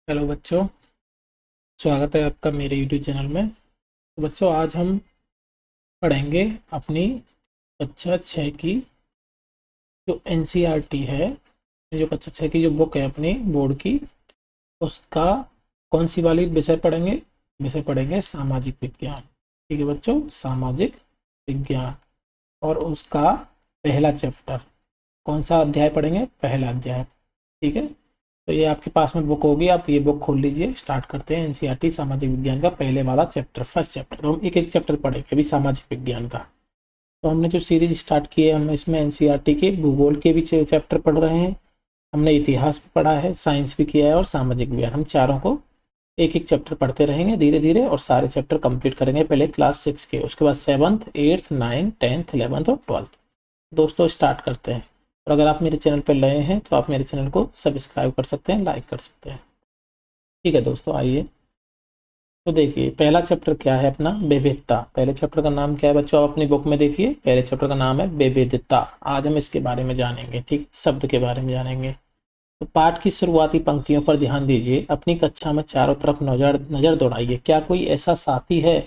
Hello बच्चों। स्वागत है आपका मेरे यूट्यूब चैनल में। तो बच्चों, आज हम पढ़ेंगे अपनी कक्षा 6 की जो एनसीईआरटी है, जो कक्षा 6 की जो बुक है अपनी बोर्ड की, उसका कौन सी वाली विषय पढ़ेंगे? विषय पढ़ेंगे सामाजिक विज्ञान। ठीक है बच्चों, सामाजिक विज्ञान। और उसका पहला चैप्टर, कौन सा अध्याय पढ़ेंगे? पहला अध्याय। ठीक है, तो ये आपके पास में बुक होगी, आप ये बुक खोल लीजिए। स्टार्ट करते हैं एनसीईआरटी सामाजिक विज्ञान का पहले वाला चैप्टर, फर्स्ट चैप्टर। तो हम एक एक चैप्टर पढ़ेंगे अभी सामाजिक विज्ञान का। तो हमने जो सीरीज स्टार्ट की है, हम इसमें एनसीईआरटी के भूगोल के भी चैप्टर पढ़ रहे हैं, हमने इतिहास भी पढ़ा है, साइंस भी किया है और सामाजिक विज्ञान। हम चारों को एक एक चैप्टर पढ़ते रहेंगे धीरे धीरे, और सारे चैप्टर कंप्लीट करेंगे पहले क्लास 6 के, उसके बाद 7th 8th 9th 10th 11th और 12th। दोस्तों स्टार्ट करते हैं। और अगर आप मेरे चैनल पर नए हैं तो आप मेरे चैनल को सब्सक्राइब कर सकते हैं, लाइक कर सकते हैं। ठीक है दोस्तों, आइए। तो देखिए पहला चैप्टर क्या है अपना, विविधता। पहले चैप्टर का नाम क्या है बच्चों? आप अपनी बुक में देखिए, पहले चैप्टर का नाम है विविधता। आज हम इसके बारे में जानेंगे, ठीक, शब्द के बारे में जानेंगे। तो पाठ की शुरुआती पंक्तियों पर ध्यान दीजिए। अपनी कक्षा में चारों तरफ नजर नजर दौड़ाइए। क्या कोई ऐसा साथी है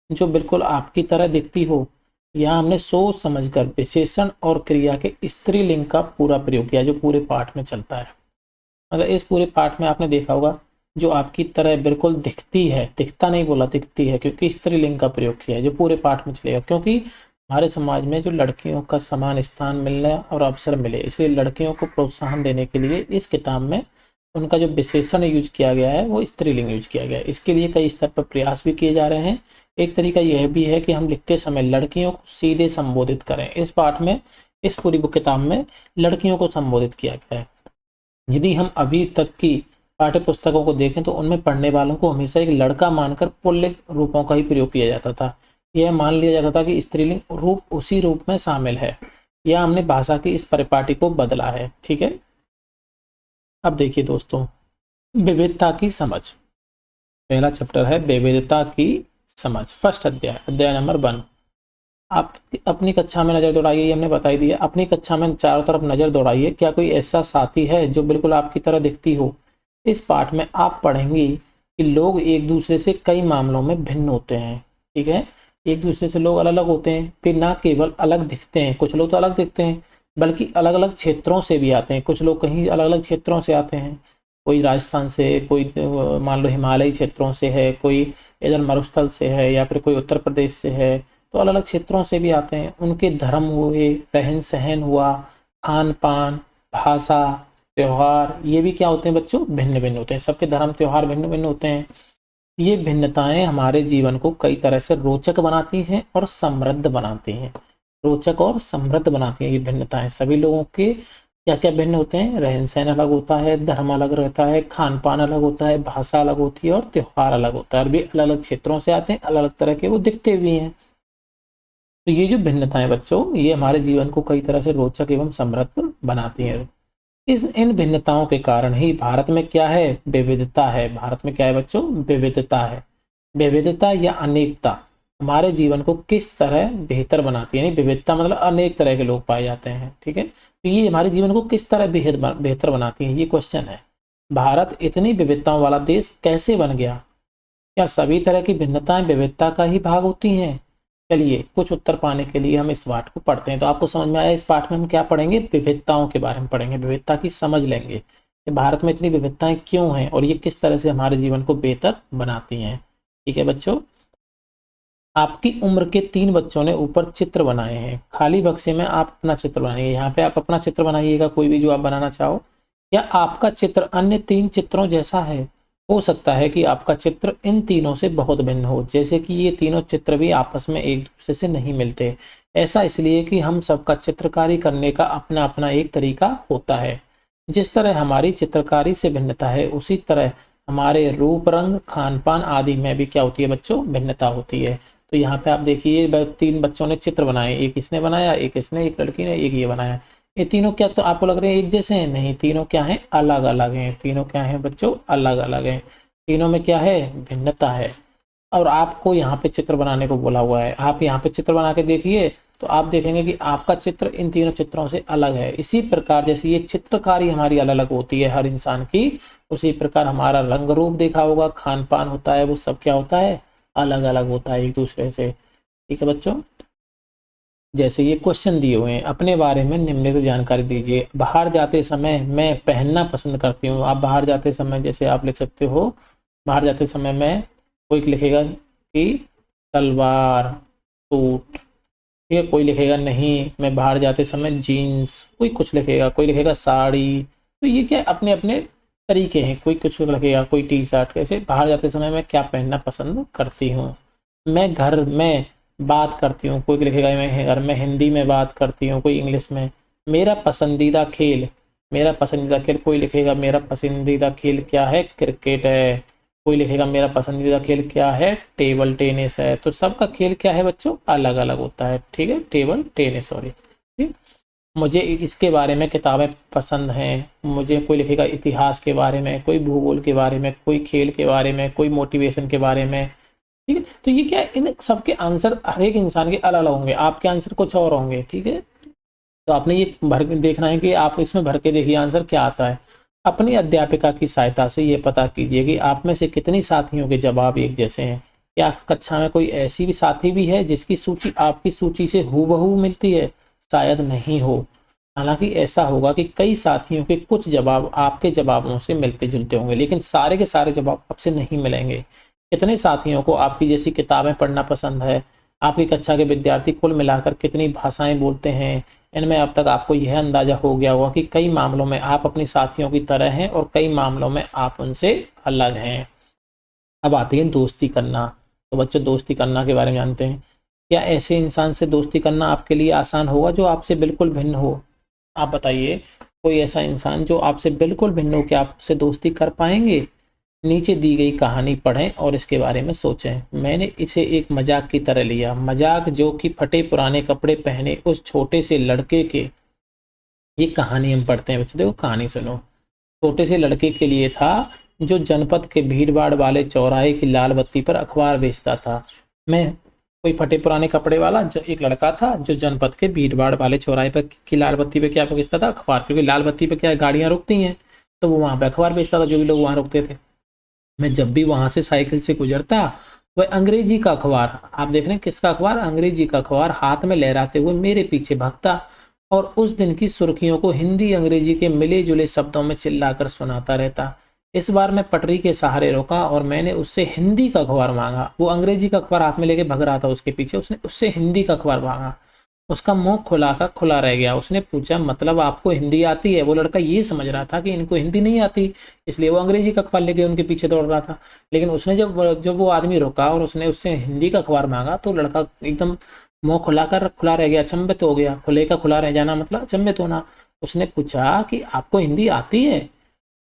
जो बिल्कुल आपकी तरह दिखती हो? यहाँ हमने सोच समझकर विशेषण और क्रिया के स्त्रीलिंग का पूरा प्रयोग किया, जो पूरे पाठ में चलता है। मतलब इस पूरे पाठ में आपने देखा होगा, जो आपकी तरह बिल्कुल दिखती है, दिखता नहीं बोला, दिखती है, क्योंकि स्त्रीलिंग का प्रयोग किया है, जो पूरे पाठ में चलेगा। क्योंकि हमारे समाज में जो लड़कियों का समान स्थान मिलने और अवसर मिले, इसलिए लड़कियों को प्रोत्साहन देने के लिए इस किताब में उनका जो विशेषण यूज किया गया है वो स्त्रीलिंग यूज किया गया है। इसके लिए कई स्तर पर प्रयास भी किए जा रहे हैं। एक तरीका यह भी है कि हम लिखते समय लड़कियों को सीधे संबोधित करें। इस पाठ में, इस पूरी बुक किताब में लड़कियों को संबोधित किया गया है। यदि हम अभी तक की पाठ्य पुस्तकों को देखें तो उनमें पढ़ने वालों को हमेशा एक लड़का मानकर पुल्लिंग रूपों का ही प्रयोग किया जाता था। यह मान लिया जाता था कि स्त्रीलिंग रूप उसी रूप में शामिल है। यह हमने भाषा की इस परिपाटी को बदला है। ठीक है, अब देखिए दोस्तों, विविधता की समझ। पहला चैप्टर है विविधता की समझ, फर्स्ट अध्याय, अध्याय नंबर 1। आप अपनी कक्षा में नजर दौड़ाइए, ये हमने बता ही दिया। अपनी कक्षा में चारों तरफ नजर दौड़ाइए। क्या कोई ऐसा साथी है जो बिल्कुल आपकी तरह दिखती हो? इस पाठ में आप पढ़ेंगे कि लोग एक दूसरे से कई मामलों में भिन्न होते हैं। ठीक है, एक दूसरे से लोग अलग अलग होते हैं। फिर ना केवल अलग दिखते हैं, कुछ लोग तो अलग दिखते हैं, बल्कि अलग अलग क्षेत्रों से भी आते हैं। कुछ लोग कहीं अलग अलग क्षेत्रों से आते हैं, कोई राजस्थान से, कोई मान लो हिमालयी क्षेत्रों से है, कोई इधर मरुस्थल से है, या फिर कोई उत्तर प्रदेश से है। तो अलग अलग क्षेत्रों से भी आते हैं। उनके धर्म हुए, रहन सहन हुआ, खान पान, भाषा, त्योहार, ये भी क्या होते हैं बच्चों? भिन्न भिन्न होते हैं। सबके धर्म त्योहार भिन्न भिन्न होते हैं। ये भिन्नताएं हमारे जीवन को कई तरह से रोचक बनाती हैं और समृद्ध बनाती हैं। रोचक और समृद्ध बनाती हैं ये भिन्नताएं। सभी लोगों के क्या क्या भिन्न होते हैं? रहन सहन अलग होता है, धर्म अलग रहता है, खान पान अलग होता है, भाषा अलग होती है और त्योहार अलग होता है। और भी अलग अलग क्षेत्रों से आते हैं, अलग अलग तरह के वो दिखते भी हैं। तो ये जो भिन्नताएं बच्चों, ये हमारे जीवन को कई तरह से रोचक एवं समृद्ध बनाती हैं। इस इन भिन्नताओं के कारण ही भारत में क्या है? विविधता है। भारत में क्या है बच्चों? विविधता है। विविधता या अनेकता हमारे जीवन को किस तरह बेहतर बनाती है? यानी विविधता मतलब अनेक तरह के लोग पाए जाते हैं। ठीक है, तो ये हमारे जीवन को किस तरह बेहतर बनाती है, ये क्वेश्चन है। भारत इतनी विविधताओं वाला देश कैसे बन गया? क्या सभी तरह की भिन्नताएं विविधता का ही भाग होती हैं? चलिए कुछ उत्तर पाने के लिए हम इस पाठ को पढ़ते हैं। तो आपको समझ में आया, इस पाठ में हम क्या पढ़ेंगे? विविधताओं के बारे में पढ़ेंगे, विविधता की समझ लेंगे कि भारत में इतनी विविधताएं क्यों हैं और ये किस तरह से हमारे जीवन को बेहतर बनाती हैं। ठीक है बच्चों, आपकी उम्र के 3 बच्चों ने ऊपर चित्र बनाए हैं। खाली बक्से में आप अपना चित्र बनाइए। यहाँ पे आप अपना चित्र बनाइएगा, कोई भी जो आप बनाना चाहो। या आपका चित्र अन्य 3 चित्रों जैसा है? हो सकता है कि आपका चित्र इन तीनों से बहुत भिन्न हो, जैसे कि ये तीनों चित्र भी आपस में एक दूसरे से नहीं मिलते। ऐसा इसलिए कि हम सबका चित्रकारी करने का अपना अपना एक तरीका होता है। जिस तरह हमारी चित्रकारी से भिन्नता है, उसी तरह हमारे रूप, रंग, खान पान आदि में भी क्या होती है बच्चों? भिन्नता होती है। तो यहाँ पे आप देखिए 3 बच्चों ने चित्र बनाए, एक इसने बनाया, एक इसने, एक लड़की ने, एक ये बनाया। ये तीनों क्या तो आपको लग रहे हैं एक जैसे हैं? नहीं, तीनों क्या हैं? अलग अलग हैं। तीनों क्या हैं बच्चों? अलग अलग हैं। तीनों में क्या है? भिन्नता है। और आपको यहाँ पे चित्र बनाने को बोला हुआ है। आप यहाँ पे चित्र बना के देखिए, तो आप देखेंगे कि आपका चित्र इन तीनों चित्रों से अलग है। इसी प्रकार जैसे ये चित्रकारी हमारी अलग अलग होती है हर इंसान की, उसी प्रकार हमारा रंग रूप देखा होगा, खान पान होता है, वो सब क्या होता है, अलग अलग होता है एक दूसरे से। ठीक है बच्चों, जैसे ये क्वेश्चन दिए हुए हैं, अपने बारे में निम्नलिखित जानकारी दीजिए। बाहर जाते समय मैं पहनना पसंद करती हूँ। आप बाहर जाते समय जैसे आप लिख सकते हो, बाहर जाते समय मैं, कोई लिखेगा कि सलवार सूट, ठीक है, कोई लिखेगा नहीं मैं बाहर जाते समय जीन्स, कोई कुछ लिखेगा, कोई लिखेगा साड़ी। तो ये क्या अपने अपने तरीके हैं, कोई कुछ लिखेगा, कोई टी शर्ट। कैसे बाहर जाते समय मैं क्या पहनना पसंद करती हूँ। मैं घर में बात करती हूँ, कोई लिखेगा मैं घर में हिंदी में बात करती हूँ, कोई इंग्लिश में। मेरा पसंदीदा खेल, मेरा पसंदीदा खेल, कोई लिखेगा मेरा पसंदीदा खेल क्या है, क्रिकेट है। कोई लिखेगा मेरा पसंदीदा खेल क्या है, टेबल टेनिस है। तो सबका खेल क्या है बच्चों, अलग अलग होता है। ठीक है, टेबल टेनिस, सॉरी। ठीक, मुझे इसके बारे में किताबें पसंद हैं। मुझे कोई लिखेगा इतिहास के बारे में, कोई भूगोल के बारे में, कोई खेल के बारे में, कोई मोटिवेशन के बारे में। ठीक है, तो ये क्या है, इन सबके आंसर हर एक इंसान के अलग अलग होंगे, आपके आंसर कुछ और होंगे। ठीक है, तो आपने ये भर के देखना है कि आप इसमें भर के देखिए आंसर क्या आता है। अपनी अध्यापिका की सहायता से ये पता कीजिए कि आप में से कितनी साथियों के जवाब एक जैसे हैं। क्या कक्षा में कोई ऐसी भी साथी भी है जिसकी सूची आपकी सूची से हूबहू मिलती है, शायद नहीं हो। हालांकि ऐसा होगा कि कई साथियों के कुछ जवाब आपके जवाबों से मिलते जुलते होंगे, लेकिन सारे के सारे जवाब आपसे नहीं मिलेंगे। कितने साथियों को आपकी जैसी किताबें पढ़ना पसंद है। आपकी कक्षा के विद्यार्थी कुल मिलाकर कितनी भाषाएं बोलते हैं। इनमें अब तक आपको यह अंदाजा हो गया होगा कि कई मामलों में आप अपने साथियों की तरह हैं और कई मामलों में आप उनसे अलग हैं। अब आती है दोस्ती करना। तो बच्चों, दोस्ती करना के बारे में जानते हैं। क्या ऐसे इंसान से दोस्ती करना आपके लिए आसान होगा जो आपसे बिल्कुल भिन्न हो। आप बताइए, कोई ऐसा इंसान जो आपसे बिल्कुल भिन्न हो, क्या आप उससे दोस्ती कर पाएंगे। नीचे दी गई कहानी पढ़ें और इसके बारे में सोचें। मैंने इसे एक मजाक की तरह लिया, मजाक जो कि फटे पुराने कपड़े पहने उस छोटे से लड़के के, ये कहानी हम पढ़ते हैं बच्चों, देखो कहानी सुनो। छोटे से लड़के के लिए था जो जनपद के भीड़ भाड़ वाले चौराहे की लाल बत्ती पर अखबार बेचता था। मैं, कोई फटे पुराने कपड़े वाला एक लड़का था जो जनपद के भीड़ भाड़ वाले चौराहे पर की लाल बत्ती पे क्या बेचता था, अखबार। क्योंकि लाल बत्ती पे क्या गाड़ियां रुकती हैं, तो वो वहां पे अखबार बेचता था, जो भी लोग वहां रुकते थे। मैं जब भी वहां से साइकिल से गुजरता, वह अंग्रेजी का अखबार, आप देख रहे हैं किसका अखबार, अंग्रेजी का अखबार हाथ में लहराते हुए मेरे पीछे भागता और उस दिन की सुर्खियों को हिंदी अंग्रेजी के मिले जुले शब्दों में चिल्लाकर सुनाता रहता। इस बार मैं पटरी के सहारे रुका और मैंने उससे हिंदी का अखबार मांगा। वो अंग्रेजी का अखबार हाथ में लेके भग रहा था उसके पीछे, उसने उससे हिंदी का अखबार मांगा। उसका मुंह खुला का खुला रह गया। उसने पूछा, मतलब आपको हिंदी आती है। वो लड़का ये समझ रहा था कि इनको हिंदी नहीं आती, इसलिए वो अंग्रेजी का अखबार लेके उनके पीछे दौड़ रहा था। लेकिन उसने जब वो आदमी रुका और उसने उससे हिंदी का अखबार मांगा, तो लड़का एकदम मुंह खुला रह गया, अचंभित हो गया। खुले का खुला रह जाना मतलब अचंभित होना। उसने पूछा कि आपको हिंदी आती है।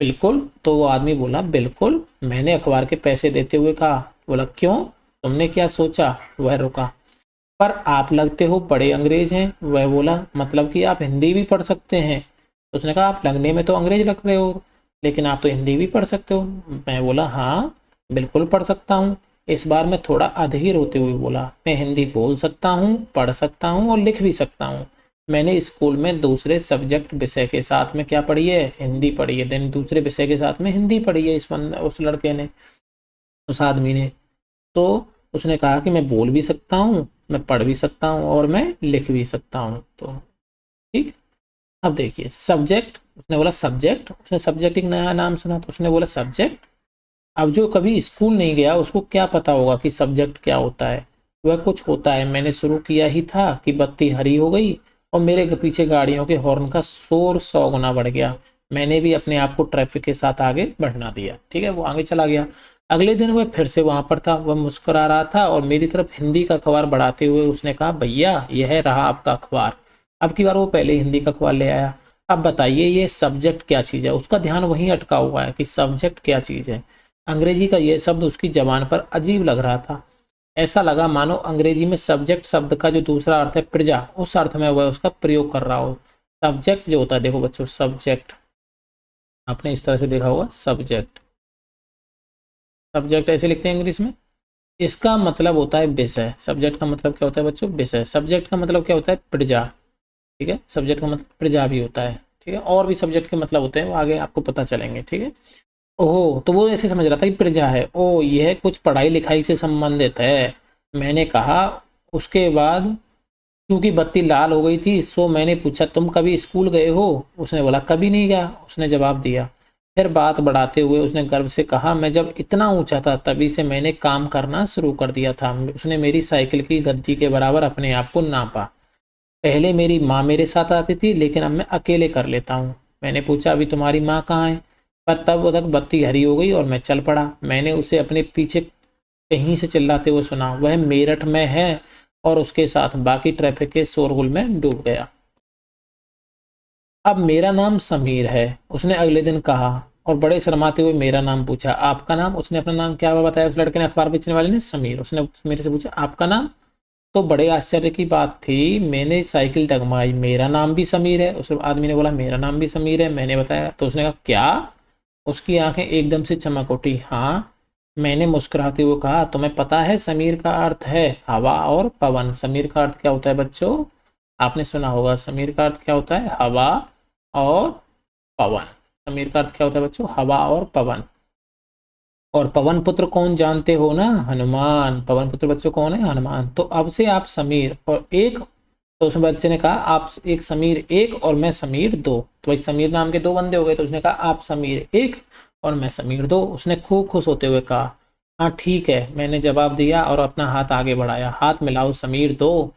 बिल्कुल। तो वो आदमी बोला, बिल्कुल। मैंने अखबार के पैसे देते हुए कहा। बोला, क्यों, तुमने क्या सोचा। वह रुका। पर आप लगते हो बड़े अंग्रेज हैं। वह बोला, मतलब कि आप हिंदी भी पढ़ सकते हैं। तो उसने कहा, आप लगने में तो अंग्रेज लग रहे हो, लेकिन आप तो हिंदी भी पढ़ सकते हो। मैं बोला, हाँ बिल्कुल पढ़ सकता हूँ। इस बार मैं थोड़ा अधीर होते हुए बोला, मैं हिंदी बोल सकता हूँ, पढ़ सकता हूँ और लिख भी सकता हूँ। मैंने स्कूल में दूसरे सब्जेक्ट विषय के साथ में क्या पढ़ी है, हिंदी पढ़ी है। देन दूसरे विषय के साथ में हिंदी पढ़ी है उस लड़के ने, उस आदमी ने। तो उसने कहा कि मैं बोल भी सकता हूँ, मैं पढ़ भी सकता हूँ और मैं लिख भी सकता हूँ। तो ठीक। अब देखिए सब्जेक्ट, उसने बोला सब्जेक्ट, उसने सब्जेक्ट एक नया नाम सुना तो उसने बोला सब्जेक्ट। अब जो कभी स्कूल नहीं गया उसको क्या पता होगा कि सब्जेक्ट क्या होता है। वह कुछ होता है, मैंने शुरू किया ही था कि बत्ती हरी हो गई और मेरे पीछे गाड़ियों के हॉर्न का शोर 100 गुना बढ़ गया। मैंने भी अपने आप को ट्रैफिक के साथ आगे बढ़ना दिया। ठीक है, वो आगे चला गया। अगले दिन वह फिर से वहां पर था। वह मुस्कुरा रहा था और मेरी तरफ हिंदी का अखबार बढ़ाते हुए उसने कहा, भैया यह रहा आपका अखबार। अब की बार वो पहले हिंदी का अखबार ले आया। अब बताइए ये सब्जेक्ट क्या चीज़ है। उसका ध्यान वहीं अटका हुआ है कि सब्जेक्ट क्या चीज़ है। अंग्रेजी का यह शब्द उसकी जबान पर अजीब लग रहा था। ऐसा लगा मानो अंग्रेजी में सब्जेक्ट शब्द का जो दूसरा अर्थ है प्रजा, उस अर्थ में वह उसका प्रयोग कर रहा हो। सब्जेक्ट जो होता है, देखो बच्चों, सब्जेक्ट आपने इस तरह से देखा होगा, सब्जेक्ट। सब्जेक्ट ऐसे लिखते हैं इंग्लिश में, इसका मतलब होता है विषय। सब्जेक्ट का मतलब क्या होता है बच्चों? विषय। सब्जेक्ट का मतलब क्या होता है? प्रजा। ठीक है, सब्जेक्ट का मतलब प्रजा भी होता है। ठीक है, और भी सब्जेक्ट के मतलब होते हैं, वो आगे आपको पता चलेंगे। ठीक है। ओहो, तो वो ऐसे समझ रहा था कि प्रजा है, ओ यह कुछ पढ़ाई लिखाई से संबंधित है। मैंने कहा। उसके बाद क्योंकि बत्ती लाल हो गई थी, सो मैंने पूछा तुम कभी स्कूल गए हो? उसने बोला कभी नहीं गया, उसने जवाब दिया। फिर बात बढ़ाते हुए उसने गर्व से कहा, मैं जब इतना ऊंचा था तभी से मैंने काम करना शुरू कर दिया था। उसने मेरी साइकिल की गद्दी के बराबर अपने आप को नापा। पहले मेरी माँ मेरे साथ आती थी, लेकिन अब मैं अकेले कर लेता हूँ। मैंने पूछा अभी तुम्हारी माँ कहाँ है? पर तब तक बत्ती हरी हो गई और मैं चल पड़ा। मैंने उसे अपने पीछे कहीं से चिल्लाते हुए सुना, वह मेरठ में है। और उसके साथ बाकी ट्रैफिक के शोरगुल में डूब गया। अब मेरा नाम समीर है, उसने अगले दिन कहा, और बड़े शर्माते हुए मेरा नाम पूछा। आपका नाम? उसने अपना नाम क्या बताया उस लड़के ने, अखबार बेचने वाले ने, समीर। उसने मेरे से पूछा आपका नाम? तो बड़े आश्चर्य की बात थी, मैंने साइकिल डगमगाई, मेरा नाम भी समीर है। उस आदमी ने बोला मेरा नाम भी समीर है। मैंने बताया तो उसने कहा क्या? उसकी आंखें एकदम से चमक उठी। हाँ, मैंने मुस्कुराते हुए कहा, तुम्हें पता है समीर का अर्थ है हवा और पवन। समीर का अर्थ क्या होता है बच्चों? आपने सुना होगा, समीर का अर्थ क्या होता है? हवा और पवन। समीर का अर्थ क्या होता है बच्चों? हवा और पवन। और पवन पुत्र कौन जानते हो ना? हनुमान। पवन पुत्र बच्चों कौन है? हनुमान। तो अब से आप समीर और एक, तो उस बच्चे ने कहा आप एक, समीर एक और मैं समीर दो। तो भाई समीर नाम के दो बंदे हो गए। तो उसने कहा आप समीर एक और मैं समीर दो। उसने खूब खुश होते हुए कहा हाँ ठीक है, मैंने जवाब दिया और अपना हाथ आगे बढ़ाया। हाथ मिलाओ समीर दो।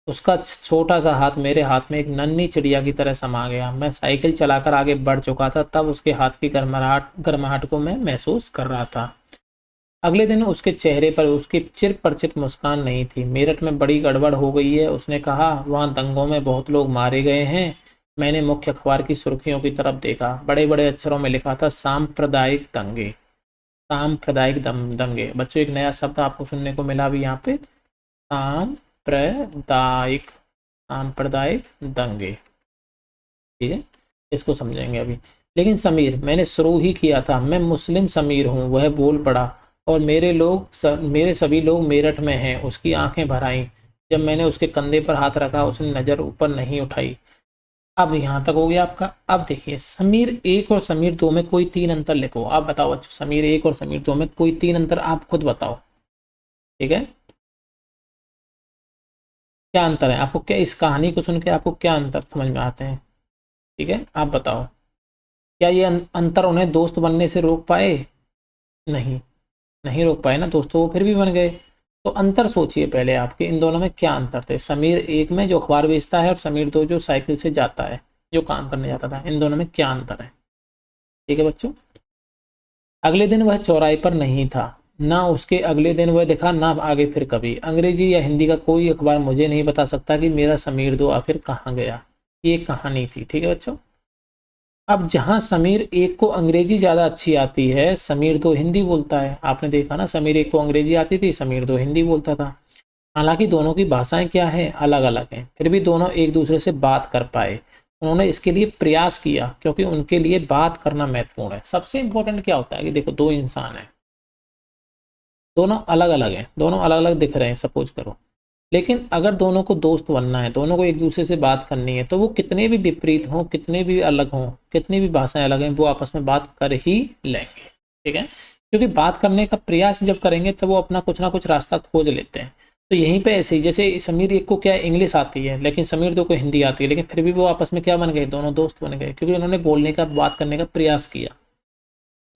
उसका छोटा सा हाथ मेरे हाथ में एक नन्ही चिड़िया की तरह समा गया। मैं साइकिल चलाकर आगे बढ़ चुका था, तब उसके हाथ की गर्माहट गर्माहट को मैं महसूस कर रहा था। अगले दिन उसके चेहरे पर उसकी चिर परिचित मुस्कान नहीं थी। मेरठ में बड़ी गड़बड़ हो गई है, उसने कहा। वहां दंगों में बहुत लोग मारे गए हैं। मैंने मुख्य अखबार की सुर्खियों की तरफ देखा। बड़े बड़े अक्षरों में लिखा था सांप्रदायिक दंगे। सांप्रदायिक दंगे। बच्चों एक नया शब्द आपको सुनने को मिला अभी यहाँ पे, सांप्रदायिक। सांप्रदायिक दंगे। ठीक है, इसको समझेंगे अभी। लेकिन समीर, मैंने शुरू ही किया था। मैं मुस्लिम समीर हूँ, वह बोल पड़ा। और मेरे सभी लोग मेरठ में हैं। उसकी आंखें भर आईं। जब मैंने उसके कंधे पर हाथ रखा, उसने नजर ऊपर नहीं उठाई। अब यहाँ तक हो गया आपका। अब देखिए, समीर एक और समीर दो में कोई तीन अंतर लिखो। आप बताओ बच्चों, समीर एक और समीर दो में कोई तीन अंतर आप खुद बताओ। ठीक है, क्या अंतर है आपको? क्या इस कहानी को सुन के आपको क्या अंतर समझ में आते हैं? ठीक है, आप बताओ। क्या ये अंतर उन्हें दोस्त बनने से रोक पाए? नहीं, नहीं रोक पाए ना दोस्तों, वो फिर भी बन गए। तो अंतर सोचिए पहले आपके, इन दोनों में क्या अंतर थे? समीर एक में जो अखबार बेचता है, और समीर दो जो साइकिल से जाता है, जो काम करने जाता था। इन दोनों में क्या अंतर है? ठीक है बच्चों। अगले दिन वह चौराहे पर नहीं था। ना उसके अगले दिन वह दिखा, ना आगे फिर कभी। अंग्रेजी या हिंदी का कोई अखबार मुझे नहीं बता सकता कि मेरा समीर दो आखिर कहाँ गया। ये कहानी थी। ठीक है बच्चों। अब जहां समीर एक को अंग्रेजी ज्यादा अच्छी आती है, समीर दो हिंदी बोलता है। आपने देखा ना, समीर एक को अंग्रेजी आती थी, समीर दो हिंदी बोलता था। हालांकि दोनों की भाषाएं क्या है, अलग अलग हैं, फिर भी दोनों एक दूसरे से बात कर पाए। उन्होंने इसके लिए प्रयास किया, क्योंकि उनके लिए बात करना महत्वपूर्ण है। सबसे इंपॉर्टेंट क्या होता है कि देखो, दो इंसान हैं, दोनों अलग अलग हैं, दोनों अलग अलग दिख रहे हैं सपोज करो, लेकिन अगर दोनों को दोस्त बनना है, दोनों को एक दूसरे से बात करनी है, तो वो कितने भी विपरीत हों, कितने भी अलग हों, कितनी भी भाषाएं अलग हैं, वो आपस में बात कर ही लेंगे। ठीक है, क्योंकि बात करने का प्रयास जब करेंगे तब वो अपना कुछ ना कुछ रास्ता खोज लेते हैं। तो यहीं पे ऐसे ही, जैसे समीर एक को क्या इंग्लिश आती है, लेकिन समीर दो को हिंदी आती है, लेकिन फिर भी वो आपस में क्या बन गए, दोनों दोस्त बन गए, क्योंकि उन्होंने बोलने का, बात करने का प्रयास किया।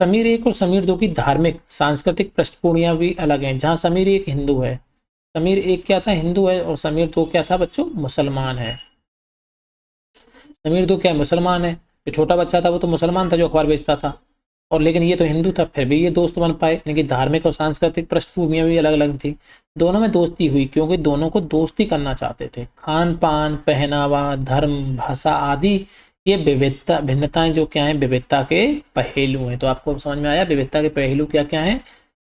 समीर एक और समीर दो की धार्मिक सांस्कृतिक पृष्ठभूमियां भी अलग हैं। जहाँ समीर एक हिंदू है, समीर एक क्या था, हिंदू है, और समीर दो क्या था बच्चों, मुसलमान है। समीर दो क्या है, मुसलमान है। जो छोटा बच्चा था वो तो मुसलमान था जो अखबार बेचता था, और लेकिन ये तो हिंदू था, फिर भी ये दोस्त बन पाए। यानी कि धार्मिक और सांस्कृतिक पृष्ठभूमियां भी अलग अलग थी। दोनों में दोस्ती हुई क्योंकि दोनों को दोस्ती करना चाहते थे। खान पान, पहनावा, धर्म, भाषा आदि, ये विविधता, भिन्नताएं जो क्या है, विविधता के पहलू हैं। तो आपको समझ में आया विविधता के पहलू क्या क्या है?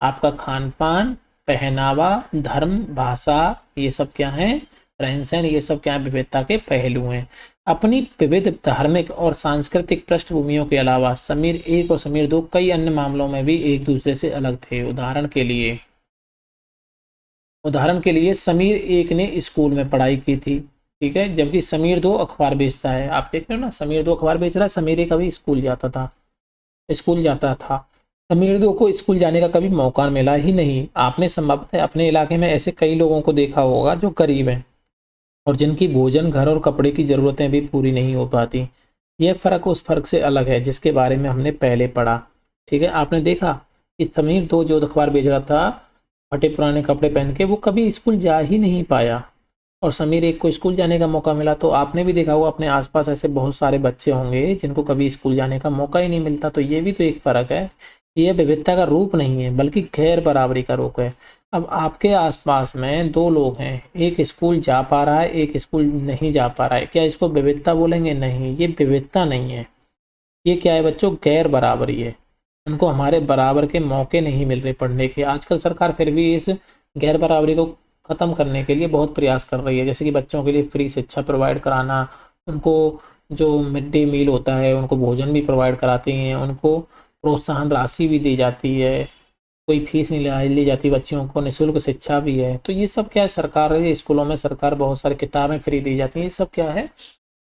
आपका खान पान, पहनावा, धर्म, भाषा, ये सब क्या है, रहन सहन, ये सब क्या है, विविधता के पहलू हैं। अपनी विविध धार्मिक और सांस्कृतिक पृष्ठभूमियों के अलावा समीर एक और समीर दो कई अन्य मामलों में भी एक दूसरे से अलग थे। उदाहरण के लिए उदाहरण के लिए समीर एक ने स्कूल में पढ़ाई की थी, ठीक है, जबकि समीर दो अखबार बेचता है। आप देख रहे हो ना, समीर दो अखबार बेच रहा है, समीर एक अभी स्कूल जाता था। समीर दो को स्कूल जाने का कभी मौका मिला ही नहीं। आपने संभवतः अपने इलाके में ऐसे कई लोगों को देखा होगा जो गरीब हैं और जिनकी भोजन, घर और कपड़े की ज़रूरतें भी पूरी नहीं हो पाती। यह फ़र्क उस फ़र्क से अलग है जिसके बारे में हमने पहले पढ़ा। ठीक है, आपने देखा कि समीर दो जो अखबार बेच रहा था फटे पुराने कपड़े पहन के, वो कभी स्कूल जा ही नहीं पाया और समीर एक को स्कूल जाने का मौका मिला। तो आपने भी देखा होगा अपने आसपास ऐसे बहुत सारे बच्चे होंगे जिनको कभी स्कूल जाने का मौका ही नहीं मिलता। तो ये भी तो एक फ़र्क है। ये विविधता का रूप नहीं है बल्कि गैर बराबरी का रूप है। अब आपके आसपास में दो लोग हैं, एक स्कूल जा पा रहा है, एक स्कूल नहीं जा पा रहा है, क्या इसको विविधता बोलेंगे? नहीं, ये विविधता नहीं है। ये क्या है बच्चों? गैर बराबरी है। उनको हमारे बराबर के मौके नहीं मिल रहे पढ़ने के। आजकल सरकार फिर भी इस गैर बराबरी को ख़त्म करने के लिए बहुत प्रयास कर रही है, जैसे कि बच्चों के लिए फ्री शिक्षा प्रोवाइड कराना, उनको जो मिड डे मील होता है उनको भोजन भी प्रोवाइड कराती हैं, उनको प्रोत्साहन राशि भी दी जाती है, कोई फीस नहीं ली जाती, बच्चियों को निःशुल्क शिक्षा भी है। तो ये सब क्या है, सरकार, ये स्कूलों में सरकार बहुत सारी किताबें फ्री दी जाती हैं। ये सब क्या है,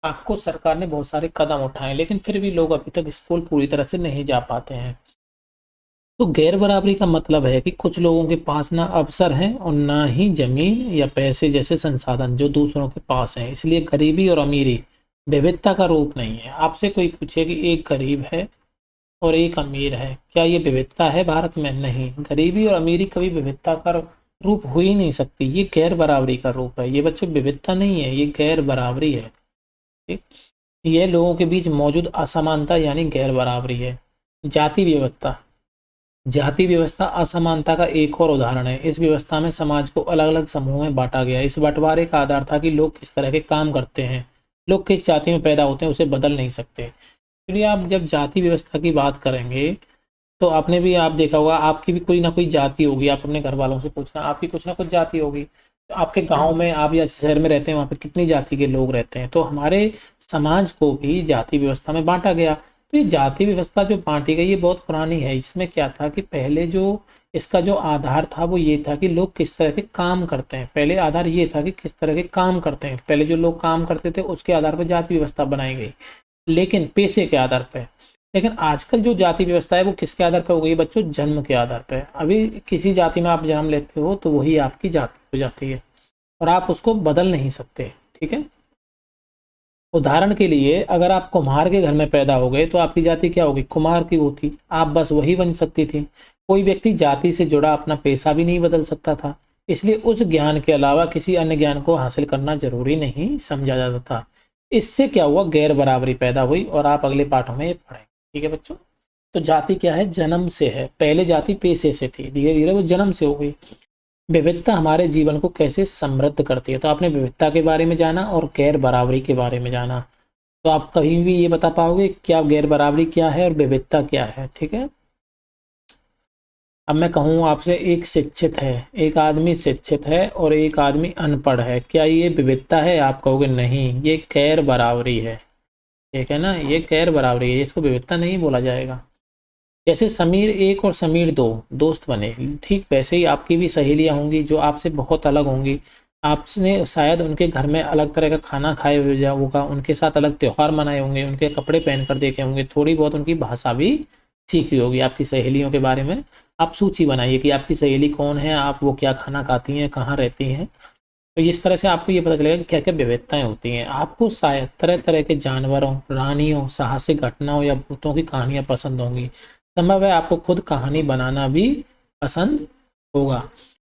आपको सरकार ने बहुत सारे कदम उठाए, लेकिन फिर भी लोग अभी तक स्कूल पूरी तरह से नहीं जा पाते हैं। तो गैर बराबरी का मतलब है कि कुछ लोगों के पास ना अवसर हैं और ना ही जमीन या पैसे जैसे संसाधन जो दूसरों के पास हैं। इसलिए गरीबी और अमीरी विविधता का रूप नहीं है। आपसे कोई पूछे कि एक गरीब है और एक अमीर है, क्या ये विविधता है भारत में? नहीं, गरीबी और अमीरी कभी विविधता का रूप हो ही नहीं सकती। ये गैर बराबरी का रूप है। ये बच्चों विविधता नहीं है, ये गैर बराबरी है। ठीक, ये लोगों के बीच मौजूद असमानता यानी गैर बराबरी है। जाति व्यवस्था, जाति व्यवस्था असमानता का एक और उदाहरण है। इस व्यवस्था में समाज को अलग अलग समूहों में बांटा गया। इस बंटवारे का आधार था कि लोग किस तरह के काम करते हैं, लोग किस जाति में पैदा होते हैं उसे बदल नहीं सकते। फिर आप जब जाति व्यवस्था की बात करेंगे तो आपने भी आप देखा होगा, आपकी भी कोई ना कोई जाति होगी। आप अपने घर वालों से पूछना, आपकी कुछ ना कुछ जाति होगी। तो आपके गांव में आप या शहर में रहते हैं, वहाँ पे कितनी जाति के लोग रहते हैं। तो हमारे समाज को भी जाति व्यवस्था में बांटा गया। तो ये जाति व्यवस्था जो बांटी गई ये बहुत पुरानी है। इसमें क्या था कि पहले जो इसका जो आधार था वो ये था कि लोग किस तरह के काम करते हैं। पहले आधार ये था कि किस तरह के काम करते हैं। पहले जो लोग काम करते थे उसके आधार पर जाति व्यवस्था बनाई गई, लेकिन पैसे के आधार पर। लेकिन आजकल जो जाति व्यवस्था है वो किसके आधार पर हो गई बच्चों? जन्म के आधार पर। अभी किसी जाति में आप जन्म लेते हो तो वही आपकी जाति हो जाती है और आप उसको बदल नहीं सकते। ठीक है, उदाहरण के लिए अगर आप कुम्हार के घर में पैदा हो गए तो आपकी जाति क्या होगी? कुम्हार की होती, आप बस वही बन सकती थी। कोई व्यक्ति जाति से जुड़ा अपना पेशा भी नहीं बदल सकता था, इसलिए उस ज्ञान के अलावा किसी अन्य ज्ञान को हासिल करना जरूरी नहीं समझा जाता था। इससे क्या हुआ? गैर बराबरी पैदा हुई और आप अगले पाठों में ये पढ़ेंगे। ठीक है बच्चों, तो जाति क्या है? जन्म से है। पहले जाति पेशे से थी, धीरे धीरे वो जन्म से हो गई। विविधता हमारे जीवन को कैसे समृद्ध करती है? तो आपने विविधता के बारे में जाना और गैर बराबरी के बारे में जाना। तो आप कहीं भी ये बता पाओगे क्या गैर बराबरी क्या है और विविधता क्या है? ठीक है, अब मैं कहूँ आपसे, एक शिक्षित है, एक आदमी शिक्षित है और एक आदमी अनपढ़ है, क्या ये विविधता है? आप कहोगे नहीं, ये गैर बराबरी है। ठीक है ना, ये गैर बराबरी है, इसको विविधता नहीं बोला जाएगा। जैसे समीर एक और समीर दो दोस्त बने, ठीक वैसे ही आपकी भी सहेलियां होंगी जो आपसे बहुत अलग होंगी। आपने शायद उनके घर में अलग तरह का खाना खाए हुए होगा, उनके साथ अलग त्यौहार मनाए होंगे, उनके कपड़े पहन कर देखे होंगे, थोड़ी बहुत उनकी भाषा भी सीखी होगी। आपकी सहेलियों के बारे में आप सूची बनाइए कि आपकी सहेली कौन है, आप वो क्या खाना खाती हैं, कहाँ रहती हैं। तो इस तरह से आपको ये पता चलेगा कि क्या क्या विविधताएं होती हैं। आपको शायद तरह तरह के जानवरों, रानियों, साहसिक घटनाओं या भूतों की कहानियां पसंद होंगी। संभव है आपको खुद कहानी बनाना भी पसंद होगा।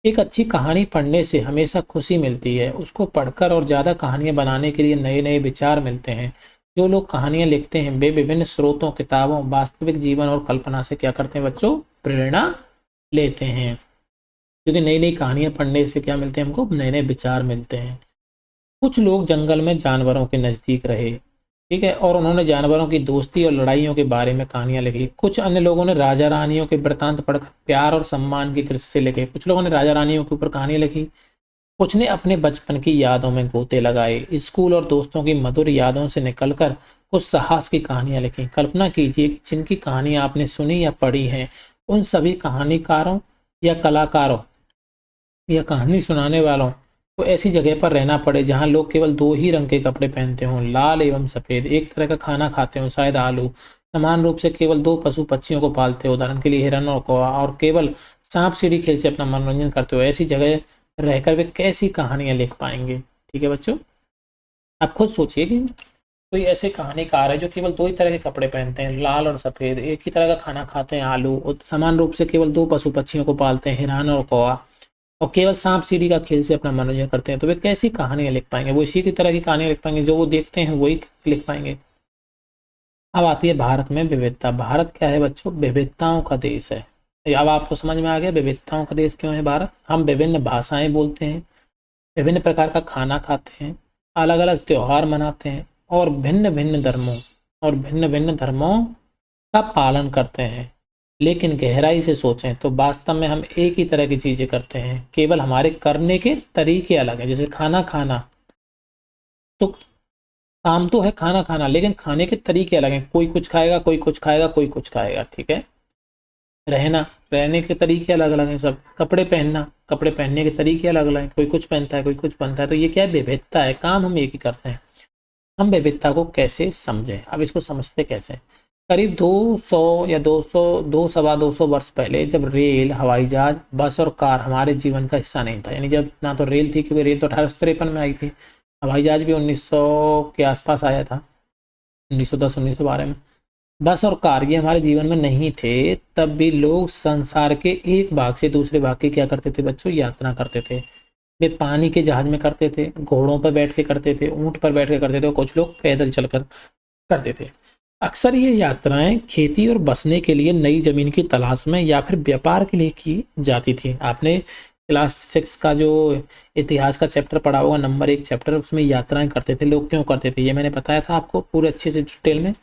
एक अच्छी कहानी पढ़ने से हमेशा खुशी मिलती है। उसको पढ़कर और ज़्यादा कहानियां बनाने के लिए नए नए विचार मिलते हैं। जो लोग कहानियां लिखते हैं वे विभिन्न स्रोतों, किताबों, वास्तविक जीवन और कल्पना से क्या करते हैं बच्चों? प्रेरणा लेते हैं। क्योंकि नई नई कहानियां पढ़ने से क्या मिलते हैं हमको? नए नए विचार मिलते हैं। कुछ लोग जंगल में जानवरों के नज़दीक रहे, ठीक है, और उन्होंने जानवरों की दोस्ती और लड़ाइयों के बारे में कहानियां लिखी। कुछ अन्य लोगों ने राजा रानियों के वृत्तांत पढ़कर प्यार और सम्मान के किस्से लिखे। कुछ लोगों ने राजा रानियों के ऊपर कहानियां लिखी। कुछ ने अपने बचपन की यादों में गोते लगाए। स्कूल और दोस्तों की मधुर यादों से निकलकर कुछ साहस की कहानियां लिखी। कल्पना कीजिए कि जिनकी कहानियां आपने सुनी या पढ़ी हैं उन सभी कहानीकारों या कलाकारों या कहानी सुनाने वालों को ऐसी जगह पर रहना पड़े जहां लोग केवल दो ही रंग के कपड़े पहनते हों, लाल एवं सफेद, एक तरह का खाना खाते हों, शायद आलू, समान रूप से केवल दो पशु पक्षियों को पालते हो, उदाहरण के लिए हिरन और कौवा, और केवल सांप सीढ़ी खेल से अपना मनोरंजन करते हो, ऐसी जगह रहकर वे कैसी कहानियां लिख पाएंगे। ठीक है बच्चों, आप खुद सोचिए कि कोई ऐसे कहानीकार है जो केवल दो ही तरह के कपड़े पहनते हैं, लाल और सफेद, एक ही तरह का खाना खाते हैं, आलू, और समान रूप से केवल दो पशु पक्षियों को पालते हैं, हिरन और कौवा, और केवल सांप सीढ़ी का खेल से अपना मनोरंजन करते हैं, तो वे कैसी कहानियां लिख पाएंगे। वो इसी की तरह की कहानियां लिख पाएंगे, जो वो देखते हैं वही लिख पाएंगे। अब आती है भारत में विविधता। भारत क्या है बच्चों? विविधताओं का देश है। अब आपको समझ में आ गया विविधताओं का देश क्यों है भारत। हम विभिन्न भाषाएं बोलते हैं, विभिन्न प्रकार का खाना खाते हैं, अलग अलग त्योहार मनाते हैं, और भिन्न भिन्न धर्मों का पालन करते हैं। लेकिन गहराई से सोचें तो वास्तव में हम एक ही तरह की चीजें करते हैं, केवल हमारे करने के तरीके अलग हैं। जैसे खाना खाना, तो काम तो है खाना खाना, लेकिन खाने के तरीके अलग हैं। कोई कुछ खाएगा, कोई कुछ खाएगा, कोई कुछ खाएगा। ठीक है, रहना, रहने के तरीके अलग अलग हैं सब। कपड़े पहनना, कपड़े पहनने के तरीके अलग अलग हैं। कोई कुछ पहनता है, कोई कुछ पहनता है। तो ये क्या है? विविधता है। काम हम एक ही करते हैं। हम विविधता को कैसे समझें? अब इसको समझते कैसे? करीब 200 या 200, 200-225 वर्ष पहले, जब रेल, हवाई जहाज, बस और कार हमारे जीवन का हिस्सा नहीं था, यानी जब ना तो रेल थी, क्योंकि रेल तो 1853 में आई थी, हवाई जहाज भी 1900 के आसपास आया था, 1910-1912 में, बस और कार ये हमारे जीवन में नहीं थे, तब भी लोग संसार के एक भाग से दूसरे भाग की क्या करते थे बच्चों? यात्रा करते थे। वे पानी के जहाज में करते थे, घोड़ों पर बैठ के करते थे, ऊंट पर बैठ के करते थे, और कुछ लोग पैदल चलकर करते थे। अक्सर ये यात्राएं खेती और बसने के लिए नई जमीन की तलाश में या फिर व्यापार के लिए की जाती थी। आपने क्लास 6 का जो इतिहास का चैप्टर पढ़ा होगा, नंबर 1 चैप्टर, उसमें यात्राएं करते थे लोग। क्यों करते थे ये मैंने बताया था आपको पूरे अच्छे से डिटेल में।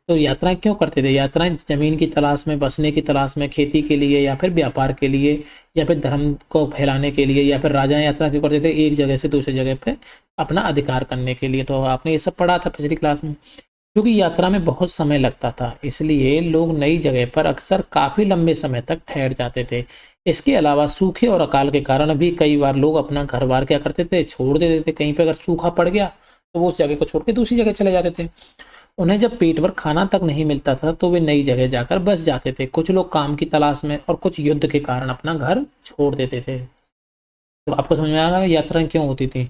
तो यात्राएं क्यों करते थे? यात्राएं जमीन की तलाश में, बसने की तलाश में, खेती के लिए, या फिर व्यापार के लिए, या फिर धर्म को फैलाने के लिए, या फिर राजा यात्रा क्यों करते थे? एक जगह से दूसरी जगह पे अपना अधिकार करने के लिए। तो आपने ये सब पढ़ा था पिछली क्लास में। क्योंकि यात्रा में बहुत समय लगता था, इसलिए लोग नई जगह पर अक्सर काफी लंबे समय तक ठहर जाते थे। इसके अलावा सूखे और अकाल के कारण भी कई बार लोग अपना घर बार क्या करते थे? छोड़ देते थे। कहीं पे अगर सूखा पड़ गया तो वो उस जगह को छोड़ के दूसरी जगह चले जाते थे। उन्हें जब पेट भर खाना तक नहीं मिलता था तो वे नई जगह जाकर बस जाते थे। कुछ लोग काम की तलाश में, और कुछ युद्ध के कारण अपना घर छोड़ देते थे। तो आपको समझ में आ रहा है यात्राएं क्यों होती थी?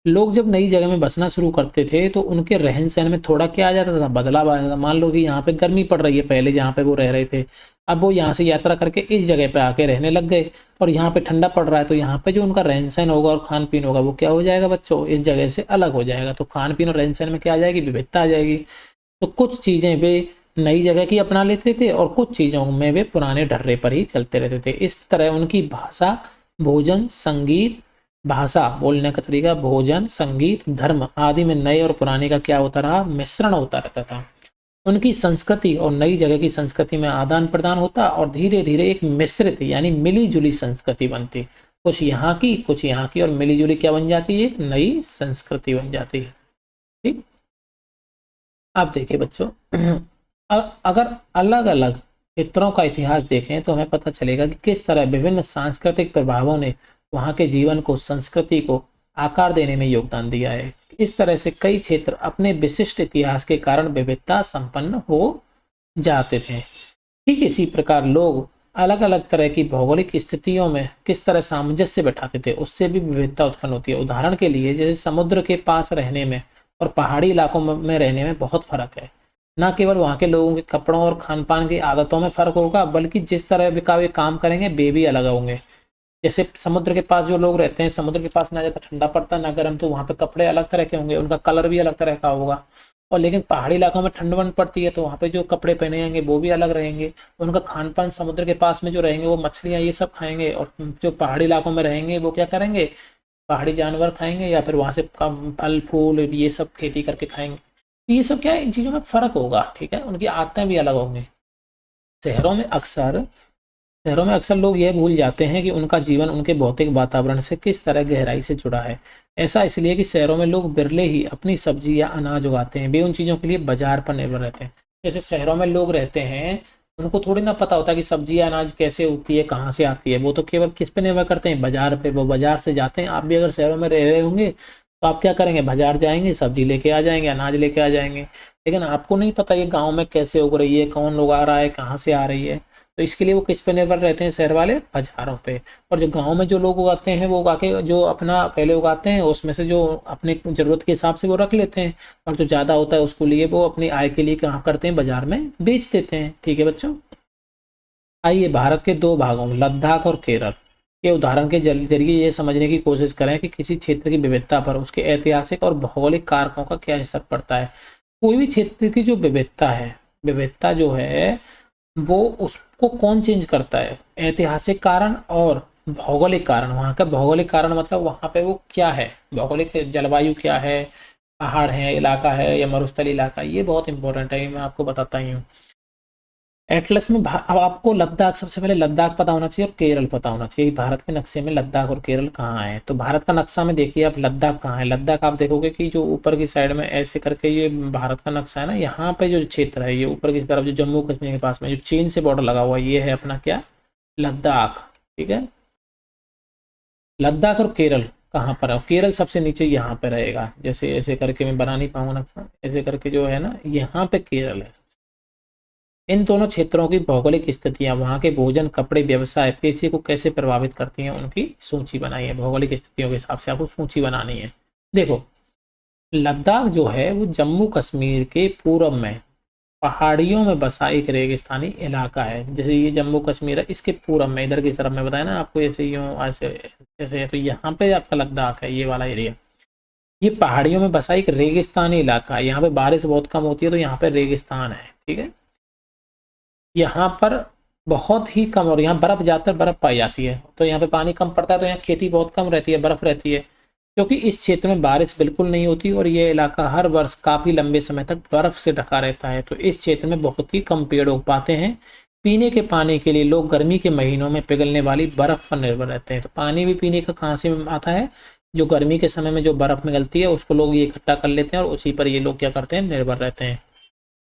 लोग जब नई जगह में बसना शुरू करते थे तो उनके रहन सहन में थोड़ा क्या आ जाता था? बदलाव आ जाता था। मान लो कि यहाँ पे गर्मी पड़ रही है, पहले जहाँ पे वो रह रहे थे, अब वो यहाँ से यात्रा करके इस जगह पे आके रहने लग गए, और यहाँ पे ठंडा पड़ रहा है, तो यहाँ पे जो उनका रहन सहन होगा और खान पीन होगा वो क्या हो जाएगा बच्चों? इस जगह से अलग हो जाएगा। तो खान पीन और रहन सहन में क्या आ जाएगी? विविधता आ जाएगी। तो कुछ चीजें वे नई जगह की अपना लेते थे, और कुछ चीजों में वे पुराने ढर्रे पर ही चलते रहते थे। इस तरह उनकी भाषा, भोजन, संगीत, भाषा बोलने का तरीका, भोजन, संगीत, धर्म आदि में नए और पुराने का क्या होता रहा? मिश्रण होता रहता था। उनकी संस्कृति और नई जगह की संस्कृति में आदान प्रदान होता, और धीरे धीरे एक मिश्रित यानी मिली जुली संस्कृति बनती। कुछ यहाँ की, कुछ यहाँ की, और मिली जुली क्या बन जाती है? एक नई संस्कृति बन जाती है। ठीक, अब देखिए बच्चों, अगर अलग अलग क्षेत्रों का इतिहास देखें तो हमें पता चलेगा कि किस तरह विभिन्न सांस्कृतिक प्रभावों ने वहाँ के जीवन को, संस्कृति को आकार देने में योगदान दिया है। इस तरह से कई क्षेत्र अपने विशिष्ट इतिहास के कारण विविधता संपन्न हो जाते थे। ठीक इसी प्रकार लोग अलग अलग तरह की भौगोलिक स्थितियों में किस तरह सामंजस्य बैठाते थे, उससे भी विविधता उत्पन्न होती है। उदाहरण के लिए, जैसे समुद्र के पास रहने में और पहाड़ी इलाकों में रहने में बहुत फर्क है। न केवल वहाँ के लोगों के कपड़ों और खान पान की आदतों में फर्क होगा, बल्कि जिस तरह का वे काम करेंगे वे भी अलग होंगे। जैसे समुद्र के पास जो लोग रहते हैं, समुद्र के पास ना ज़्यादा ठंडा पड़ता ना गर्म, तो वहाँ पे कपड़े अलग तरह के होंगे, उनका कलर भी अलग तरह का होगा। और लेकिन पहाड़ी इलाकों में ठंड वंड पड़ती है तो वहाँ पे जो कपड़े पहने जाएंगे वो भी अलग रहेंगे। उनका खान पान, समुद्र के पास में जो रहेंगे वो मछलियाँ ये सब खाएंगे, और जो पहाड़ी इलाकों में रहेंगे वो क्या करेंगे? पहाड़ी जानवर खाएंगे, या फिर वहाँ से फल फूल ये सब खेती करके खाएंगे। तो ये सब क्या है? इन चीज़ों में फ़र्क होगा। ठीक है, उनकी आदतें भी अलग होंगी। शहरों में अक्सर शहरों में अक्सर लोग यह भूल जाते हैं कि उनका जीवन उनके भौतिक वातावरण से किस तरह गहराई से जुड़ा है। ऐसा इसलिए कि शहरों में लोग बिरले ही अपनी सब्जी या अनाज उगाते हैं, वे उन चीज़ों के लिए बाजार पर निर्भर रहते हैं। जैसे शहरों में लोग रहते हैं उनको थोड़ी ना पता होता कि सब्जी या अनाज कैसे उगती है, कहाँ से आती है। वो तो केवल किस पे निर्भर करते हैं, बाजार पे। वो बाजार से जाते हैं। आप भी अगर शहरों में रह रहे होंगे तो आप क्या करेंगे, बाजार जाएंगे, सब्जी लेके आ जाएंगे, अनाज लेके आ जाएंगे। लेकिन आपको नहीं पता ये गाँव में कैसे उग रही है, कौन लोग आ रहा है, कहाँ से आ रही है। तो इसके लिए वो किस पे निर्भर रहते हैं, शहर वाले, बाजारों पे। और जो गाँव में जो लोग उगाते हैं वो उगा के जो अपना पहले उगाते हैं उसमें से जो अपने ज़रूरत के हिसाब से वो रख लेते हैं, और जो ज़्यादा होता है उसको लिए वो अपनी आय के लिए क्या करते हैं, बाजार में बेच देते हैं। ठीक है बच्चों। आइए भारत के दो भागों में, लद्दाख और केरल, के उदाहरण के जरिए ये समझने की कोशिश करें कि किसी क्षेत्र की विविधता पर उसके ऐतिहासिक और भौगोलिक कारकों का क्या असर पड़ता है। कोई भी क्षेत्र की जो विविधता है, विविधता जो है वो उसको कौन चेंज करता है, ऐतिहासिक कारण और भौगोलिक कारण। वहाँ का भौगोलिक कारण मतलब वहाँ पे वो क्या है, भौगोलिक जलवायु क्या है, पहाड़ है, इलाका है या मरुस्थलीय इलाका, ये बहुत इंपॉर्टेंट है, ये मैं आपको बताता ही हूँ। एटलस में अब आपको लद्दाख, सबसे पहले लद्दाख पता होना चाहिए और केरल पता होना चाहिए। भारत के नक्शे में लद्दाख और केरल कहाँ है। तो भारत का नक्शा में देखिए आप, लद्दाख कहाँ है। लद्दाख आप देखोगे कि जो ऊपर की साइड में ऐसे करके ये भारत का नक्शा है ना, यहाँ पे जो क्षेत्र है ये ऊपर की तरफ जो जम्मू कश्मीर के पास में जो चीन से बॉर्डर लगा हुआ है, ये है अपना क्या, लद्दाख। ठीक है। लद्दाख और केरल कहाँ पर है, केरल सबसे नीचे यहाँ पे रहेगा। जैसे ऐसे करके मैं बना नहीं पाऊंगा नक्शा, ऐसे करके जो है ना, यहाँ पे केरल है। इन दोनों क्षेत्रों की भौगोलिक स्थितियां वहां के भोजन, कपड़े, व्यवसाय, पेशे को कैसे प्रभावित करती हैं, उनकी सूची बनाई है। भौगोलिक स्थितियों के हिसाब से आपको सूची बनानी है। देखो, लद्दाख जो है वो जम्मू कश्मीर के पूर्व में पहाड़ियों में बसा एक रेगिस्तानी इलाका है। जैसे ये जम्मू कश्मीर है, इसके पूर्व में इधर की तरफ में बताया ना आपको, ऐसे यूं ऐसे ऐसे है। तो यहाँ पे आपका लद्दाख है, ये वाला एरिया। ये पहाड़ियों में बसा एक रेगिस्तानी इलाका है। यहाँ पे बारिश बहुत कम होती है तो यहाँ पे रेगिस्तान है। ठीक है। यहाँ पर बहुत ही कम, और यहाँ बर्फ, ज़्यादातर बर्फ पाई जाती है। तो यहाँ पे पानी कम पड़ता है तो यहाँ खेती बहुत कम रहती है, बर्फ रहती है। क्योंकि इस क्षेत्र में बारिश बिल्कुल नहीं होती और ये इलाका हर वर्ष काफ़ी लंबे समय तक बर्फ से ढका रहता है, तो इस क्षेत्र में बहुत ही कम पेड़ उग पाते हैं। पीने के पानी के लिए लोग गर्मी के महीनों में पिघलने वाली बर्फ पर निर्भर रहते हैं। तो पानी भी पीने का कहाँ से आता है, जो गर्मी के समय में जो बर्फ पिघलती है उसको लोग ये इकट्ठा कर लेते हैं और उसी पर ये लोग क्या करते हैं, निर्भर रहते हैं।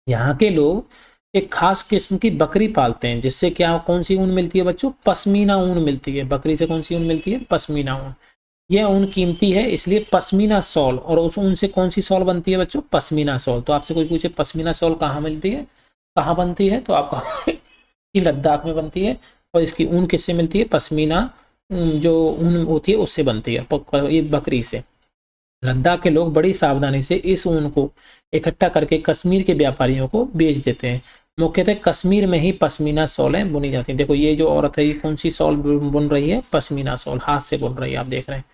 यहाँ के लोग एक खास किस्म की बकरी पालते हैं, जिससे क्या, कौन सी ऊन मिलती है बच्चों, पश्मीना ऊन मिलती है। बकरी से कौन सी ऊन मिलती है, पश्मीना ऊन। यह ऊन कीमती है, इसलिए पश्मीना शॉल, और उस ऊन से कौन सी शॉल बनती है बच्चों, पश्मीना शॉल। तो आपसे कोई पूछे पश्मीना शॉल कहाँ मिलती है, कहाँ बनती है, तो आप कहोगे कि लद्दाख में बनती है। और इसकी ऊन किससे मिलती है, पश्मीना जो ऊन होती है उससे बनती है, ये बकरी से। लद्दाख के लोग बड़ी सावधानी से इस ऊन को इकट्ठा करके कश्मीर के व्यापारियों को बेच देते हैं। मुख्यतः कश्मीर में ही पश्मीना शॉलें बुनी जाती हैं। देखो ये जो औरत है, ये कौन सी शॉल बुन रही है, पश्मीना शॉल, हाथ से बुन रही है, आप देख रहे हैं।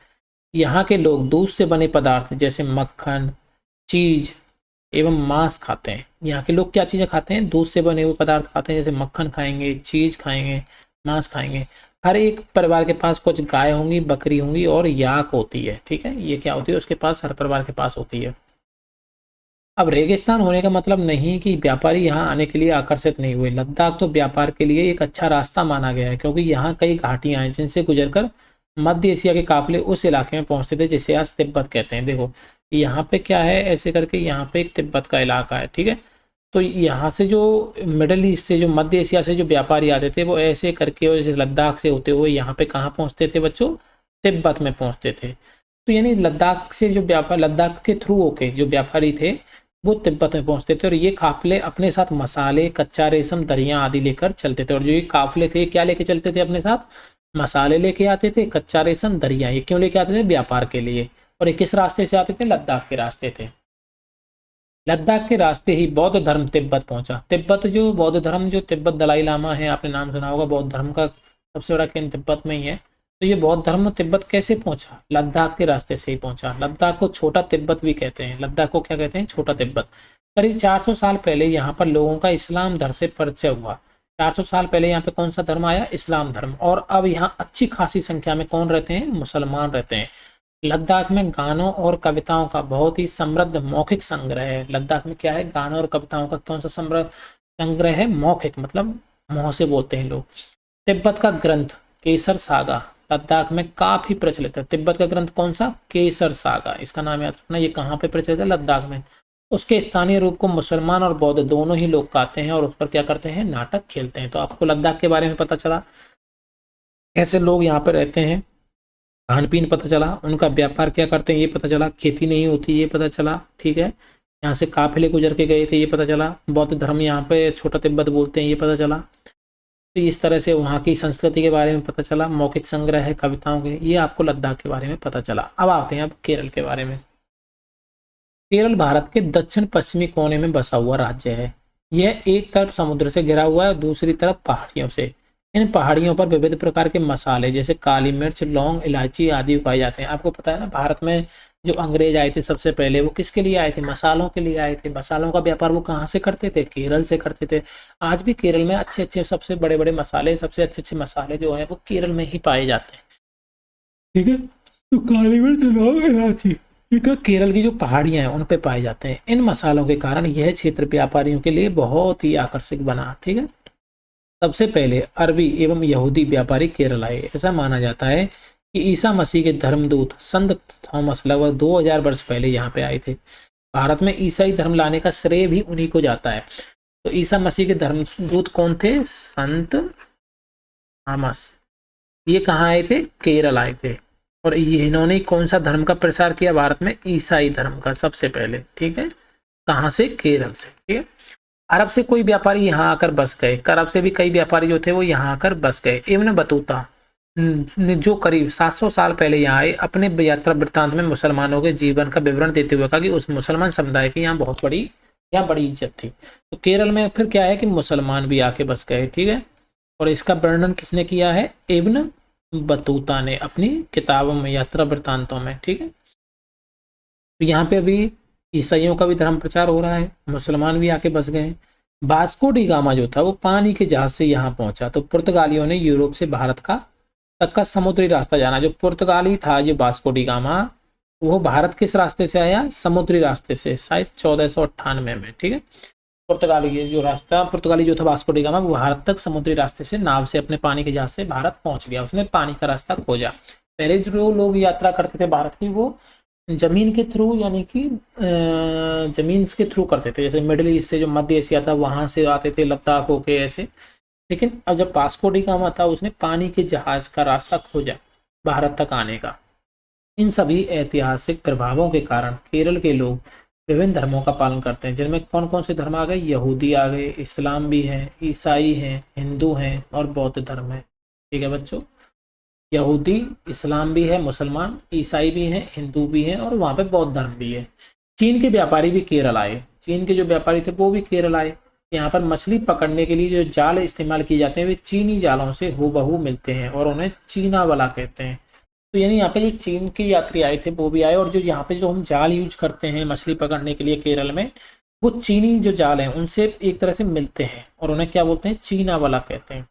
यहाँ के लोग दूध से बने पदार्थ जैसे मक्खन, चीज एवं मांस खाते हैं। यहाँ के लोग क्या चीज़ें खाते हैं, दूध से बने हुए पदार्थ खाते हैं, जैसे मक्खन खाएंगे, चीज खाएंगे, मांस खाएंगे। हर एक परिवार के पास कुछ गाय होंगी, बकरी होंगी और याक होती है। ठीक है, ये क्या होती है, उसके पास, हर परिवार के पास होती है। अब रेगिस्तान होने का मतलब नहीं कि व्यापारी यहाँ आने के लिए आकर्षित नहीं हुए। लद्दाख तो व्यापार के लिए एक अच्छा रास्ता माना गया है, क्योंकि यहाँ कई घाटियां हैं जिनसे गुजरकर मध्य एशिया के काफिले उस इलाके में पहुंचते थे जिसे आज तिब्बत कहते हैं। देखो यहाँ पे क्या है, ऐसे करके यहाँ पे एक तिब्बत का इलाका है। ठीक है। तो यहाँ से जो मिडल ईस्ट से, जो मध्य एशिया से जो व्यापारी आते थे, वो ऐसे करके और जैसे लद्दाख से होते हुए यहाँ पे कहाँ पहुँचते थे बच्चों, तिब्बत में पहुँचते थे। तो यानी लद्दाख से जो व्यापार, लद्दाख के थ्रू होके जो व्यापारी थे वो तिब्बत में पहुंचते थे, और ये काफिले अपने साथ मसाले, कच्चा रेशम, दरिया आदि लेकर चलते थे। और जो ये काफिले थे क्या लेके चलते थे अपने साथ, मसाले लेके आते थे, कच्चा रेशम, दरिया। ये क्यों लेके आते थे, व्यापार के लिए। और ये किस रास्ते से आते थे, लद्दाख के रास्ते थे। लद्दाख के रास्ते ही बौद्ध धर्म तिब्बत पहुंचा। तिब्बत जो बौद्ध धर्म, जो तिब्बत दलाई लामा है, आपने नाम सुना होगा, बौद्ध धर्म का सबसे बड़ा केंद्र तिब्बत में ही है। तो ये बौद्ध धर्म तिब्बत कैसे पहुंचा, लद्दाख के रास्ते से ही पहुंचा। लद्दाख को छोटा तिब्बत भी कहते हैं। लद्दाख को क्या कहते हैं, छोटा तिब्बत। करीब 400 साल पहले यहाँ पर लोगों का इस्लाम धर्म से परिचय हुआ। 400 साल पहले यहाँ पे कौन सा धर्म आया, इस्लाम धर्म। और अब यहाँ अच्छी खासी संख्या में कौन रहते हैं, मुसलमान रहते हैं। लद्दाख में गानों और कविताओं का बहुत ही समृद्ध मौखिक संग्रह है। लद्दाख में क्या है, गानों और कविताओं का कौन सा समृद्ध संग्रह है, मौखिक, मतलब मुंह से बोलते हैं लोग। तिब्बत का ग्रंथ केसर सागा लद्दाख में काफी प्रचलित है। तिब्बत का ग्रंथ कौन सा, केसर सागा, इसका नाम याद रखना। ये कहाँ पे प्रचलित है, लद्दाख में। उसके स्थानीय रूप को मुसलमान और बौद्ध दोनों ही लोग कहते हैं और उस पर क्या करते हैं, नाटक खेलते हैं। तो आपको लद्दाख के बारे में पता चला, कैसे लोग यहाँ पे रहते हैं, खान पीन पता चला, उनका व्यापार क्या करते हैं ये पता चला, खेती नहीं होती ये पता चला, ठीक है, यहाँ से काफिले गुजर के गए थे ये पता चला, बौद्ध धर्म यहाँ पे छोटा तिब्बत बोलते हैं ये पता चला। तो इस तरह से वहाँ की संस्कृति के बारे में पता चला, मौखिक संग्रह है कविताओं के, ये आपको लद्दाख के बारे में पता चला। अब आते हैं अब केरल के बारे में। केरल भारत के दक्षिण पश्चिमी कोने में बसा हुआ राज्य है। यह एक तरफ समुद्र से घिरा हुआ है, दूसरी तरफ पहाड़ियों से। इन पहाड़ियों पर विविध प्रकार के मसाले जैसे काली मिर्च, लौंग, इलायची आदि उगाए जाते हैं। आपको पता है ना, भारत में जो अंग्रेज आए थे सबसे पहले, वो किसके लिए आए थे, मसालों के लिए आए थे। मसालों का व्यापार वो कहाँ से करते थे, केरल से करते थे। आज भी केरल में अच्छे अच्छे सबसे बड़े बड़े मसाले, सबसे अच्छे अच्छे मसाले जो हैं वो केरल में ही पाए जाते हैं, ठीक है। तो काली मिर्च, लौंग, इलायची, ठीक है, केरल की जो पहाड़ियां हैं उन पे पाए जाते हैं। इन मसालों के कारण यह क्षेत्र व्यापारियों के लिए बहुत ही आकर्षक बना, ठीक है। सबसे पहले अरबी एवं यहूदी व्यापारी केरल आए। ऐसा माना जाता है कि ईसा मसीह के धर्मदूत संत थॉमस लगभग 2000 वर्ष पहले यहाँ पे आए थे। भारत में ईसाई धर्म लाने का श्रेय भी उन्हीं को जाता है। तो ईसा मसीह के धर्मदूत कौन थे, संत थॉमस। ये कहाँ आए थे, केरल आए थे। और ये इन्होंने कौन सा धर्म का प्रसार किया भारत में, ईसाई धर्म का सबसे पहले, ठीक है। कहाँ से, केरल से, ठीक है। अरब से कोई व्यापारी यहाँ आकर बस गए, अरब से भी कई व्यापारी जो थे वो यहाँ आकर बस गए। इब्न बतूता जो करीब 700 साल पहले यहाँ आए, अपने यात्रा वृत्तांत में मुसलमानों के जीवन का विवरण देते हुए कहा कि उस मुसलमान समुदाय की यहाँ बहुत बड़ी, यहाँ बड़ी इज्जत थी। तो केरल में फिर क्या है कि मुसलमान भी आके बस गए, ठीक है। और इसका वर्णन किसने किया है, इब्न बतूता ने अपनी किताबों में, यात्रा वृत्तांतों में, ठीक है। तो यहाँ पे अभी ईसाइयों का भी धर्म प्रचार हो रहा है, मुसलमान भी आके बस गए। वास्को डी गामा जो था वो पानी के जहाज से यहाँ पहुंचा। तो पुर्तगालियों ने यूरोप से भारत का तक का समुद्री रास्ता जाना। जो पुर्तगाली था, जो वास्को डी गामा, वो भारत किस रास्ते से आया, समुद्री रास्ते से, शायद 1498 में, ठीक है। पुर्तगाली जो रास्ता, पुर्तगाली जो था वास्को डी गामा, वो भारत तक समुद्री रास्ते से नाव से अपने पानी के जहाज से भारत पहुंच गया। उसने पानी का रास्ता खोजा। पहले जो लोग यात्रा करते थे भारत की, वो जमीन के थ्रू, यानी कि जमीन के थ्रू करते थे। जैसे मिडिल ईस्ट से, जो मध्य एशिया था, वहां से आते थे, लद्दाख होके ऐसे। लेकिन अब जब वास्को डी गामा था, उसने पानी के जहाज का रास्ता खोजा भारत तक आने का। इन सभी ऐतिहासिक प्रभावों के कारण केरल के लोग विभिन्न धर्मों का पालन करते हैं, जिनमें कौन कौन से धर्म आ गए, यहूदी आ गए, इस्लाम भी है, ईसाई हैं, हिंदू हैं और बौद्ध धर्म है, ठीक है बच्चों। यहूदी, इस्लाम भी है, मुसलमान, ईसाई भी हैं, हिंदू भी हैं और वहाँ पे बौद्ध धर्म भी है। चीन के व्यापारी भी केरल आए। चीन के जो व्यापारी थे वो भी केरल आए। यहाँ पर मछली पकड़ने के लिए जो जाल इस्तेमाल किए जाते हैं वे चीनी जालों से हूबहू मिलते हैं और उन्हें चीना वाला कहते हैं। तो यानी यहाँ पे जो चीन के यात्री आए थे वो भी आए, और जो यहाँ पे जो हम जाल यूज करते हैं मछली पकड़ने के लिए केरल में, वो चीनी जो जाल हैं उनसे एक तरह से मिलते हैं और उन्हें क्या बोलते हैं, चीना वाला कहते हैं।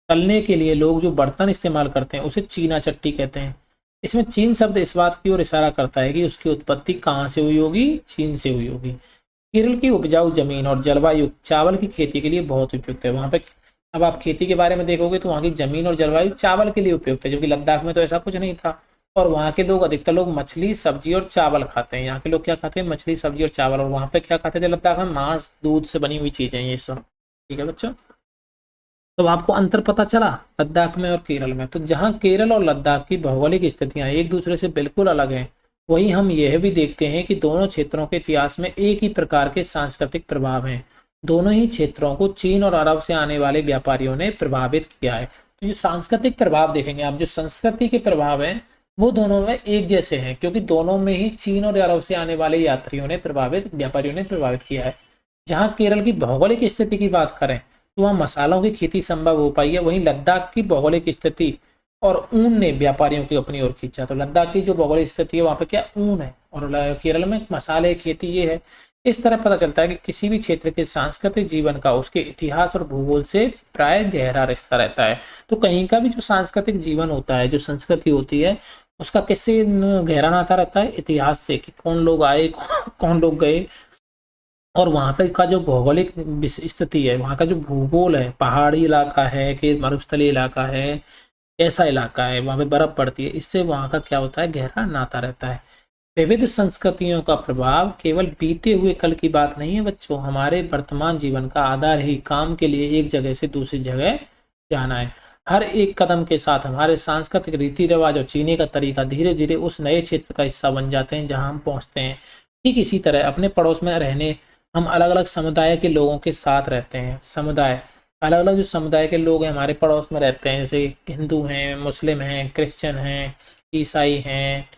तलने के लिए लोग जो बर्तन इस्तेमाल करते हैं उसे चीना चट्टी कहते हैं। इसमें चीन शब्द इस बात की ओर इशारा करता है कि उसकी उत्पत्ति कहाँ से हुई होगी, चीन से हुई होगी। केरल की उपजाऊ जमीन और जलवायु चावल की खेती के लिए बहुत उपयुक्त है। वहाँ पे अब आप खेती के बारे में देखोगे तो वहाँ की जमीन और जलवायु चावल के लिए उपयुक्त है, जबकि लद्दाख में तो ऐसा कुछ नहीं था। और वहाँ के लोग, अधिकतर लोग मछली, सब्जी और चावल खाते हैं। यहाँ के लोग क्या खाते हैं, मछली, सब्जी और चावल। और वहाँ पे क्या खाते थे लद्दाख में, मांस, दूध से बनी हुई चीजें, ये सब, ठीक है बच्चों। तो आपको अंतर पता चला लद्दाख में और केरल में। तो जहाँ केरल और लद्दाख की भौगोलिक स्थितियाँ एक दूसरे से बिल्कुल अलग हैं, वहीं हम यह भी देखते हैं कि दोनों क्षेत्रों के इतिहास में एक ही प्रकार के सांस्कृतिक प्रभाव हैं। दोनों ही क्षेत्रों को चीन और अरब से आने वाले व्यापारियों ने प्रभावित किया है। तो ये सांस्कृतिक प्रभाव देखेंगे आप, जो संस्कृति के प्रभाव हैं वो दोनों में एक जैसे हैं, क्योंकि दोनों में ही चीन और अरब से आने वाले यात्रियों ने व्यापारियों ने प्रभावित किया है। जहाँ केरल की भौगोलिक स्थिति की बात करें तो वहाँ मसालों की खेती संभव हो पाई है, वहीं लद्दाख की भौगोलिक स्थिति और ऊन ने व्यापारियों की अपनी ओर खींचा। तो लद्दाख की जो भौगोलिक स्थिति है वहाँ पे क्या, ऊन है, और केरल में मसाले खेती ये है। इस तरह पता चलता है कि किसी भी क्षेत्र के सांस्कृतिक जीवन का उसके इतिहास और भूगोल से प्राय गहरा रिश्ता रहता है। तो कहीं का भी जो सांस्कृतिक जीवन होता है, जो संस्कृति होती है, उसका किससे गहरा नाता रहता है, इतिहास से, कि कौन लोग आए, कौन लोग गए, और वहाँ पे का जो भौगोलिक स्थिति है, वहाँ का जो भूगोल है, पहाड़ी इलाका है कि मरुस्थलीय इलाका है, ऐसा इलाका है, वहाँ पे बर्फ पड़ती है, इससे वहाँ का क्या होता है, गहरा नाता रहता है। विविध संस्कृतियों का प्रभाव केवल बीते हुए कल की बात नहीं है बच्चों, हमारे वर्तमान जीवन का आधार ही काम के लिए एक जगह से दूसरी जगह जाना है। हर एक कदम के साथ हमारे सांस्कृतिक रीति रिवाज और जीने का तरीका धीरे धीरे उस नए क्षेत्र का हिस्सा बन जाते हैं जहां हम पहुंचते हैं। ठीक इसी तरह अपने पड़ोस में रहने हम अलग अलग समुदाय के लोगों के साथ रहते हैं। समुदाय, अलग अलग जो समुदाय के लोग हैं हमारे पड़ोस में रहते हैं, जैसे हिंदू हैं, मुस्लिम हैं, क्रिश्चियन हैं, ईसाई हैं,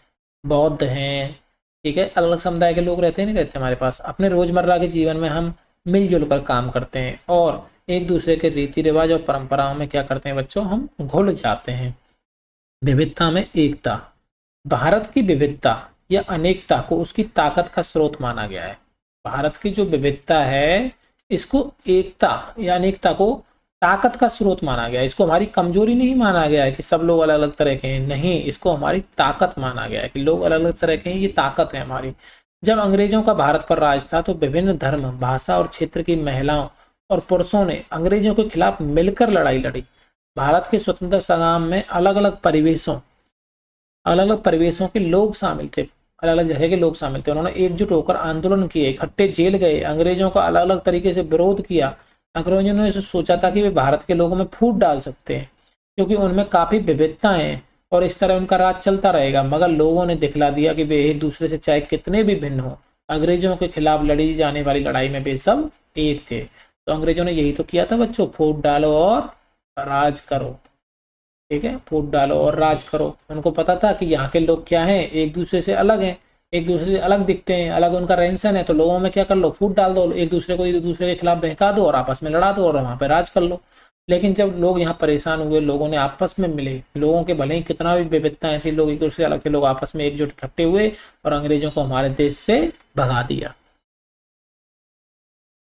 बौद्ध हैं, ठीक है, अलग अलग समुदाय के लोग रहते हैं, नहीं रहते हमारे पास। अपने रोजमर्रा के जीवन में हम मिलजुल कर काम करते हैं और एक दूसरे के रीति रिवाज और परंपराओं में क्या करते हैं बच्चों, हम घुल जाते हैं। विविधता में एकता, भारत की विविधता या अनेकता को उसकी ताकत का स्रोत माना गया है। भारत की जो विविधता है इसको एकता या अनेकता को ताकत का स्रोत माना गया है। इसको हमारी कमजोरी नहीं माना गया है कि सब लोग अलग अलग तरह के हैं, नहीं, इसको हमारी ताकत माना गया है कि लोग अलग अलग तरह के हैं, ये ताकत है हमारी। जब अंग्रेजों का भारत पर राज था तो विभिन्न धर्म, भाषा और क्षेत्र की महिलाओं और पुरुषों ने अंग्रेजों के खिलाफ मिलकर लड़ाई लड़ी। भारत के स्वतंत्रता संग्राम में अलग अलग परिवेशों के लोग शामिल थे, अलग अलग जगह के लोग शामिल थे। उन्होंने एकजुट होकर आंदोलन किए, इकट्ठे जेल गए, अंग्रेजों का अलग अलग तरीके से विरोध किया। अंग्रेजों ने सोचा था कि वे भारत के लोगों में फूट डाल सकते हैं क्योंकि उनमें काफी विविधता है और इस तरह उनका राज चलता रहेगा, मगर लोगों ने दिखला दिया कि वे एक दूसरे से चाहे कितने भी भिन्न हो, अंग्रेजों के खिलाफ लड़ी जाने वाली लड़ाई में वे सब एक थे। तो अंग्रेजों ने यही तो किया था बच्चों, फूट डालो और राज करो। ठीक है, फूट डालो और राज करो। उनको पता था कि यहाँ के लोग क्या हैं, एक दूसरे से अलग हैं, एक दूसरे से अलग दिखते हैं, अलग उनका रहन सहन है, तो लोगों में क्या कर लो, फूट डाल दो, एक दूसरे को एक दूसरे के खिलाफ बहका दो और आपस में लड़ा दो और वहां पे राज कर लो। लेकिन जब लोग यहाँ परेशान हुए, लोगों ने आपस में मिले, लोगों के भले ही कितना भी विविधताएं थी, लोग एक दूसरे से अलग थे, लोग आपस में एकजुट इकट्ठे हुए और अंग्रेजों को हमारे देश से भगा दिया।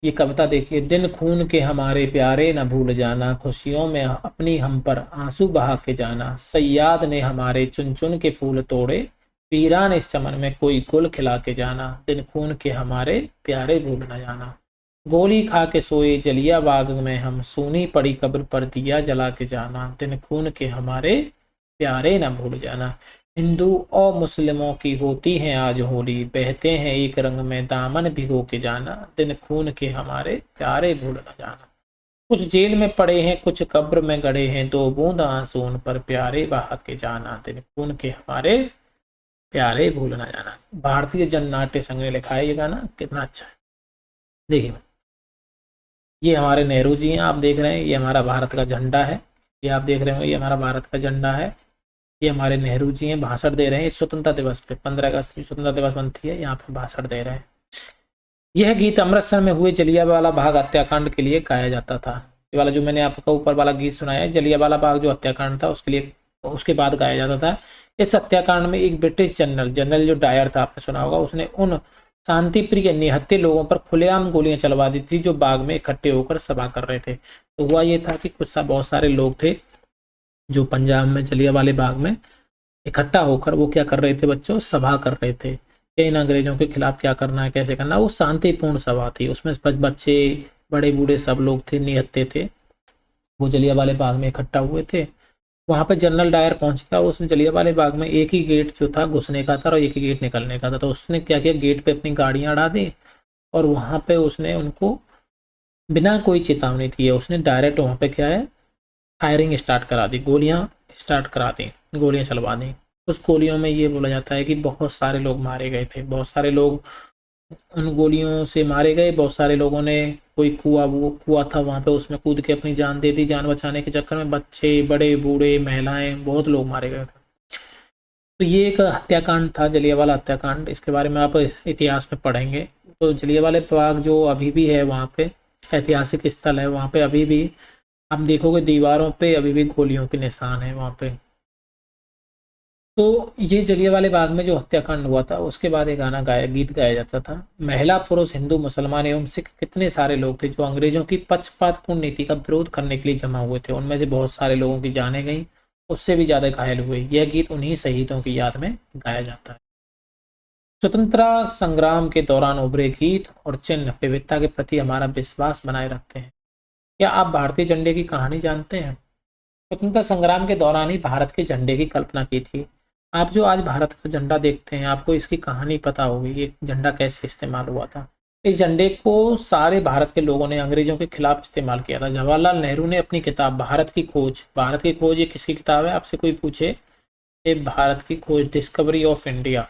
ये कविता देखिए, दिन खून के हमारे प्यारे न भूल जाना, खुशियों में अपनी हम पर आंसू बहा के जाना, सैयाद ने हमारे चुन चुन के फूल तोड़े, वीरान इस चमन में कोई गुल खिला के जाना, दिन खून के हमारे प्यारे भूल न जाना। गोली खा के सोए जलिया बाग में हम, सूनी पड़ी कब्र पर दिया जला के जाना, दिन खून के हमारे प्यारे न भूल जाना। हिंदू और मुस्लिमों की होती है आज होली, बहते हैं एक रंग में दामन भिगो के जाना, दिन खून के हमारे प्यारे भूल न जाना। कुछ जेल में पड़े हैं, कुछ कब्र में गड़े हैं, दो बूंद आंसू उन पर प्यारे बहा के जाना, दिन खून के हमारे प्यारे भूल न जाना। भारतीय जन नाट्य संघ ने लिखा है ये गाना, कितना अच्छा है। देखिए, ये हमारे नेहरू जी हैं, आप देख रहे हैं, ये हमारा भारत का झंडा है, ये आप देख रहे हो, ये हमारा भारत का झंडा है। ये हमारे नेहरू जी हैं, भाषण दे रहे हैं स्वतंत्रता दिवस पे, 15 अगस्त की स्वतंत्रता दिवस बनती है, यहाँ पे भाषण दे रहे हैं। यह गीत अमृतसर में हुए जलियांवाला बाग हत्याकांड के लिए गाया जाता था। ये वाला जो मैंने आपको ऊपर वाला गीत सुनाया है, जलियांवाला बाग जो हत्याकांड था उसके लिए, उसके बाद गाया जाता था। इस हत्याकांड में एक ब्रिटिश जनरल जो डायर था, आपने सुना होगा, उसने उन शांति प्रिय निहत्थे लोगों पर खुलेआम गोलियां चलवा दी थी जो बाग में इकट्ठे होकर सभा कर रहे थे। तो हुआ ये था कि बहुत सारे लोग थे जो पंजाब में जलियांवाले बाग में इकट्ठा होकर वो क्या कर रहे थे बच्चों, सभा कर रहे थे कि इन अंग्रेजों के खिलाफ क्या करना है, कैसे करना है। वो शांतिपूर्ण सभा थी, उसमें बच्चे बड़े बूढ़े सब लोग थे, निहत्थे थे, वो जलियांवाले बाग में इकट्ठा हुए थे। वहां पे जनरल डायर पहुंच गया, उसने जलियांवाले बाग में एक ही गेट जो था घुसने का था और एक ही गेट निकलने का था। तो उसने क्या किया, गेट पे अपनी गाड़ियां अड़ा दी और वहां पे उसने उनको बिना कोई चेतावनी दिए उसने डायरेक्ट वहां पे क्या है, फायरिंग स्टार्ट करा दी, गोलियां स्टार्ट करा दी, गोलियां चलवा दी। उस गोलियों में ये बोला जाता है कि बहुत सारे लोग मारे गए थे, बहुत सारे लोग उन गोलियों से मारे गए। बहुत सारे लोगों ने, कोई कुआ था वहां पे, उसमें कूद के अपनी जान दे दी। जान बचाने के चक्कर में बच्चे, बड़े बूढ़े, महिलाएं, बहुत लोग मारे गए थे। तो ये एक हत्याकांड था, जलियांवाला हत्याकांड। इसके बारे में आप इतिहास में पढ़ेंगे। तो जलियांवाला बाग जो अभी भी है वहाँ पे, ऐतिहासिक स्थल है, वहाँ पे अभी भी आप देखोगे दीवारों पे अभी भी गोलियों के निशान है वहाँ पे। तो ये जलियांवाले बाग में जो हत्याकांड हुआ था उसके बाद एक गीत गाया जाता था, महिला पुरुष हिंदू मुसलमान एवं सिख कितने सारे लोग थे जो अंग्रेजों की पक्षपातपूर्ण नीति का विरोध करने के लिए जमा हुए थे। उनमें से बहुत सारे लोगों की जानें गई, उससे भी ज्यादा घायल हुए। यह गीत उन्हीं शहीदों की याद में गाया जाता है। स्वतंत्रता संग्राम के दौरान उभरे गीत और चिन्ह विविधता के प्रति हमारा विश्वास बनाए रखते हैं। क्या आप भारतीय झंडे की कहानी जानते हैं? स्वतंत्रता संग्राम के दौरान ही भारत के झंडे की कल्पना की थी। आप जो आज भारत का झंडा देखते हैं, आपको इसकी कहानी पता होगी, ये झंडा कैसे इस्तेमाल हुआ था। इस झंडे को सारे भारत के लोगों ने अंग्रेजों के खिलाफ इस्तेमाल किया था। जवाहरलाल नेहरू ने अपनी किताब भारत की खोज, ये किसकी किताब है, आपसे कोई पूछे, ये भारत की खोज, डिस्कवरी ऑफ इंडिया,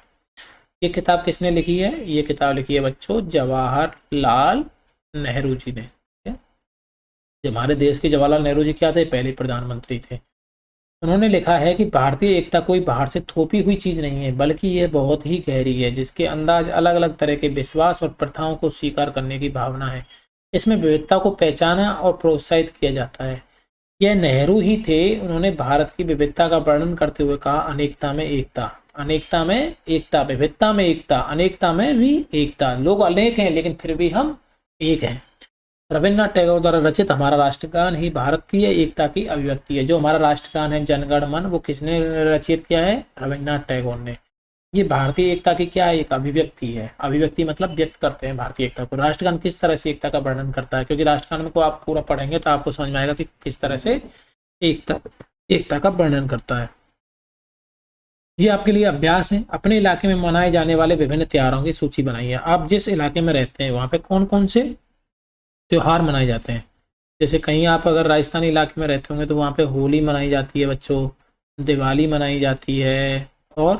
ये किताब किसने लिखी है, ये किताब लिखी है बच्चों जवाहरलाल नेहरू जी ने। ठीक है? हमारे देश के जवाहरलाल नेहरू जी क्या थे, पहले प्रधानमंत्री थे। उन्होंने लिखा है कि भारतीय एकता कोई बाहर से थोपी हुई चीज नहीं है, बल्कि यह बहुत ही गहरी है, जिसके अंदाज अलग अलग तरह के विश्वास और प्रथाओं को स्वीकार करने की भावना है। इसमें विविधता को पहचाना और प्रोत्साहित किया जाता है। यह नेहरू ही थे, उन्होंने भारत की विविधता का वर्णन करते हुए कहा, अनेकता में एकता, अनेकता में एकता, विविधता में एकता, अनेकता में भी एकता। लोग अनेक हैं लेकिन फिर भी हम एक हैं। रविन्द्रनाथ टैगोर द्वारा रचित हमारा राष्ट्रगान ही भारतीय एकता की अभिव्यक्ति है। जो हमारा राष्ट्रगान है जनगण मन, वो किसने रचित किया है, रविन्द्रनाथ टैगोर ने। ये भारतीय एकता की क्या है, एक अभिव्यक्ति है। अभिव्यक्ति मतलब व्यक्त करते हैं भारतीय एकता को। राष्ट्रगान किस तरह से एकता का वर्णन करता है, क्योंकि राष्ट्रगान को आप पूरा पढ़ेंगे तो आपको समझ में आएगा कि किस तरह से एकता का वर्णन करता है। ये आपके लिए अभ्यास है। अपने इलाके में मनाए जाने वाले विभिन्न त्योहारों की सूची बनाइए। आप जिस इलाके में रहते हैं वहाँ पे कौन कौन से त्योहार मनाए जाते हैं। जैसे कहीं आप अगर राजस्थानी इलाके में रहते होंगे तो वहाँ पे होली मनाई जाती है बच्चों, दिवाली मनाई जाती है, और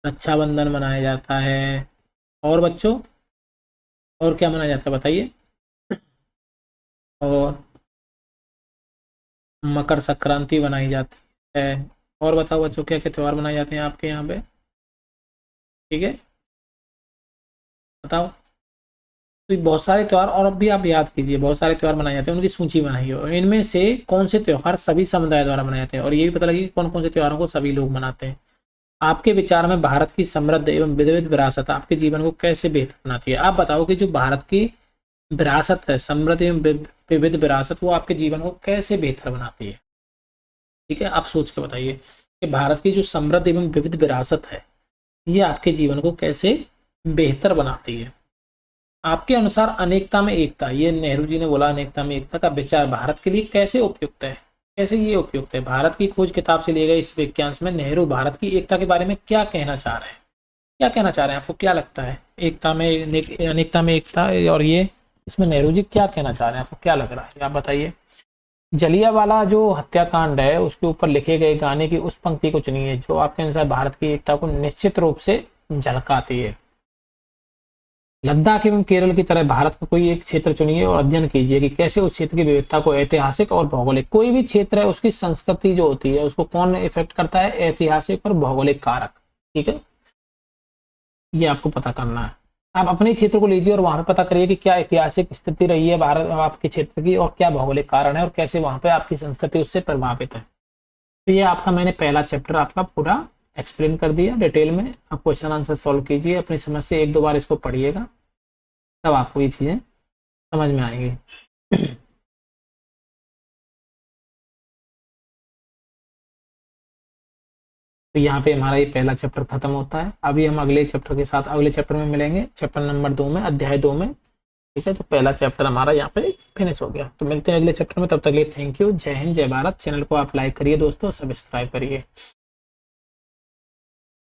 रक्षाबंधन मनाया जाता है, और बच्चों और क्या मनाया जाता है बताइए, और मकर संक्रांति मनाई जाती है। और बताओ बच्चों क्या क्या त्योहार मनाए जाते हैं आपके यहाँ पे, ठीक है बताओ। तो बहुत सारे त्योहार, और अब भी आप याद कीजिए, बहुत सारे त्योहार मनाए जाते हैं, उनकी सूची बनाइए, और इनमें से कौन से त्योहार सभी समुदाय द्वारा मनाए जाते हैं, और ये भी पता लगे कौन कौन से त्योहारों को सभी लोग मनाते हैं। आपके विचार में भारत की समृद्ध एवं विविध विरासत आपके जीवन को कैसे बेहतर बनाती है। आप बताओ कि जो भारत की विरासत है, समृद्ध एवं विविध विरासत, वो आपके जीवन को कैसे बेहतर बनाती है। ठीक है, आप सोच के बताइए कि भारत की जो समृद्ध एवं विविध विरासत है, ये आपके जीवन को कैसे बेहतर बनाती है। आपके अनुसार अनेकता में एकता, ये नेहरू जी ने बोला, अनेकता में एकता का विचार भारत के लिए कैसे उपयुक्त है, कैसे ये उपयुक्त है। भारत की खोज किताब से लिए गए इस वाक्यांश में नेहरू भारत की एकता के बारे में क्या कहना चाह रहे हैं, क्या कहना चाह रहे हैं, आपको क्या लगता है। एकता में अनेकता में एकता, और ये इसमें नेहरू जी क्या कहना चाह रहे हैं, आपको क्या लग रहा है, आप बताइए। जलियांवाला जो हत्याकांड है उसके ऊपर लिखे गए गाने की उस पंक्ति को चुनिए जो आपके अनुसार भारत की एकता को निश्चित रूप से झलकाती है। लद्दाख एवं केरल की तरह भारत का कोई एक क्षेत्र चुनिए और अध्ययन कीजिए कि कैसे उस क्षेत्र की विविधता को ऐतिहासिक और भौगोलिक, कोई भी क्षेत्र है उसकी संस्कृति जो होती है उसको कौन इफेक्ट करता है, ऐतिहासिक और भौगोलिक कारक। ठीक है, ये आपको पता करना है। आप अपने क्षेत्र को लीजिए और वहां पे पता करिए कि क्या ऐतिहासिक स्थिति रही है भारत आपके क्षेत्र की, और क्या भौगोलिक कारण है, और कैसे वहां पे आपकी संस्कृति उससे प्रभावित है। तो ये आपका मैंने पहला चैप्टर आपका पूरा एक्सप्लेन कर दिया डिटेल में। आप क्वेश्चन आंसर सॉल्व कीजिए, अपनी समझ से एक दो बार इसको पढ़िएगा, तब आपको ये चीज़ें समझ में आएंगी। तो यहाँ पे हमारा ये पहला चैप्टर खत्म होता है। अभी हम अगले चैप्टर के साथ अगले चैप्टर में मिलेंगे, चैप्टर नंबर 2 में, अध्याय 2 में। ठीक है, तो पहला चैप्टर हमारा यहाँ पे फिनिश हो गया। तो मिलते हैं अगले चैप्टर में, तब तक के लिए थैंक यू। जय हिंद, जय भारत। चैनल को आप लाइक करिए दोस्तों, सब्सक्राइब करिए।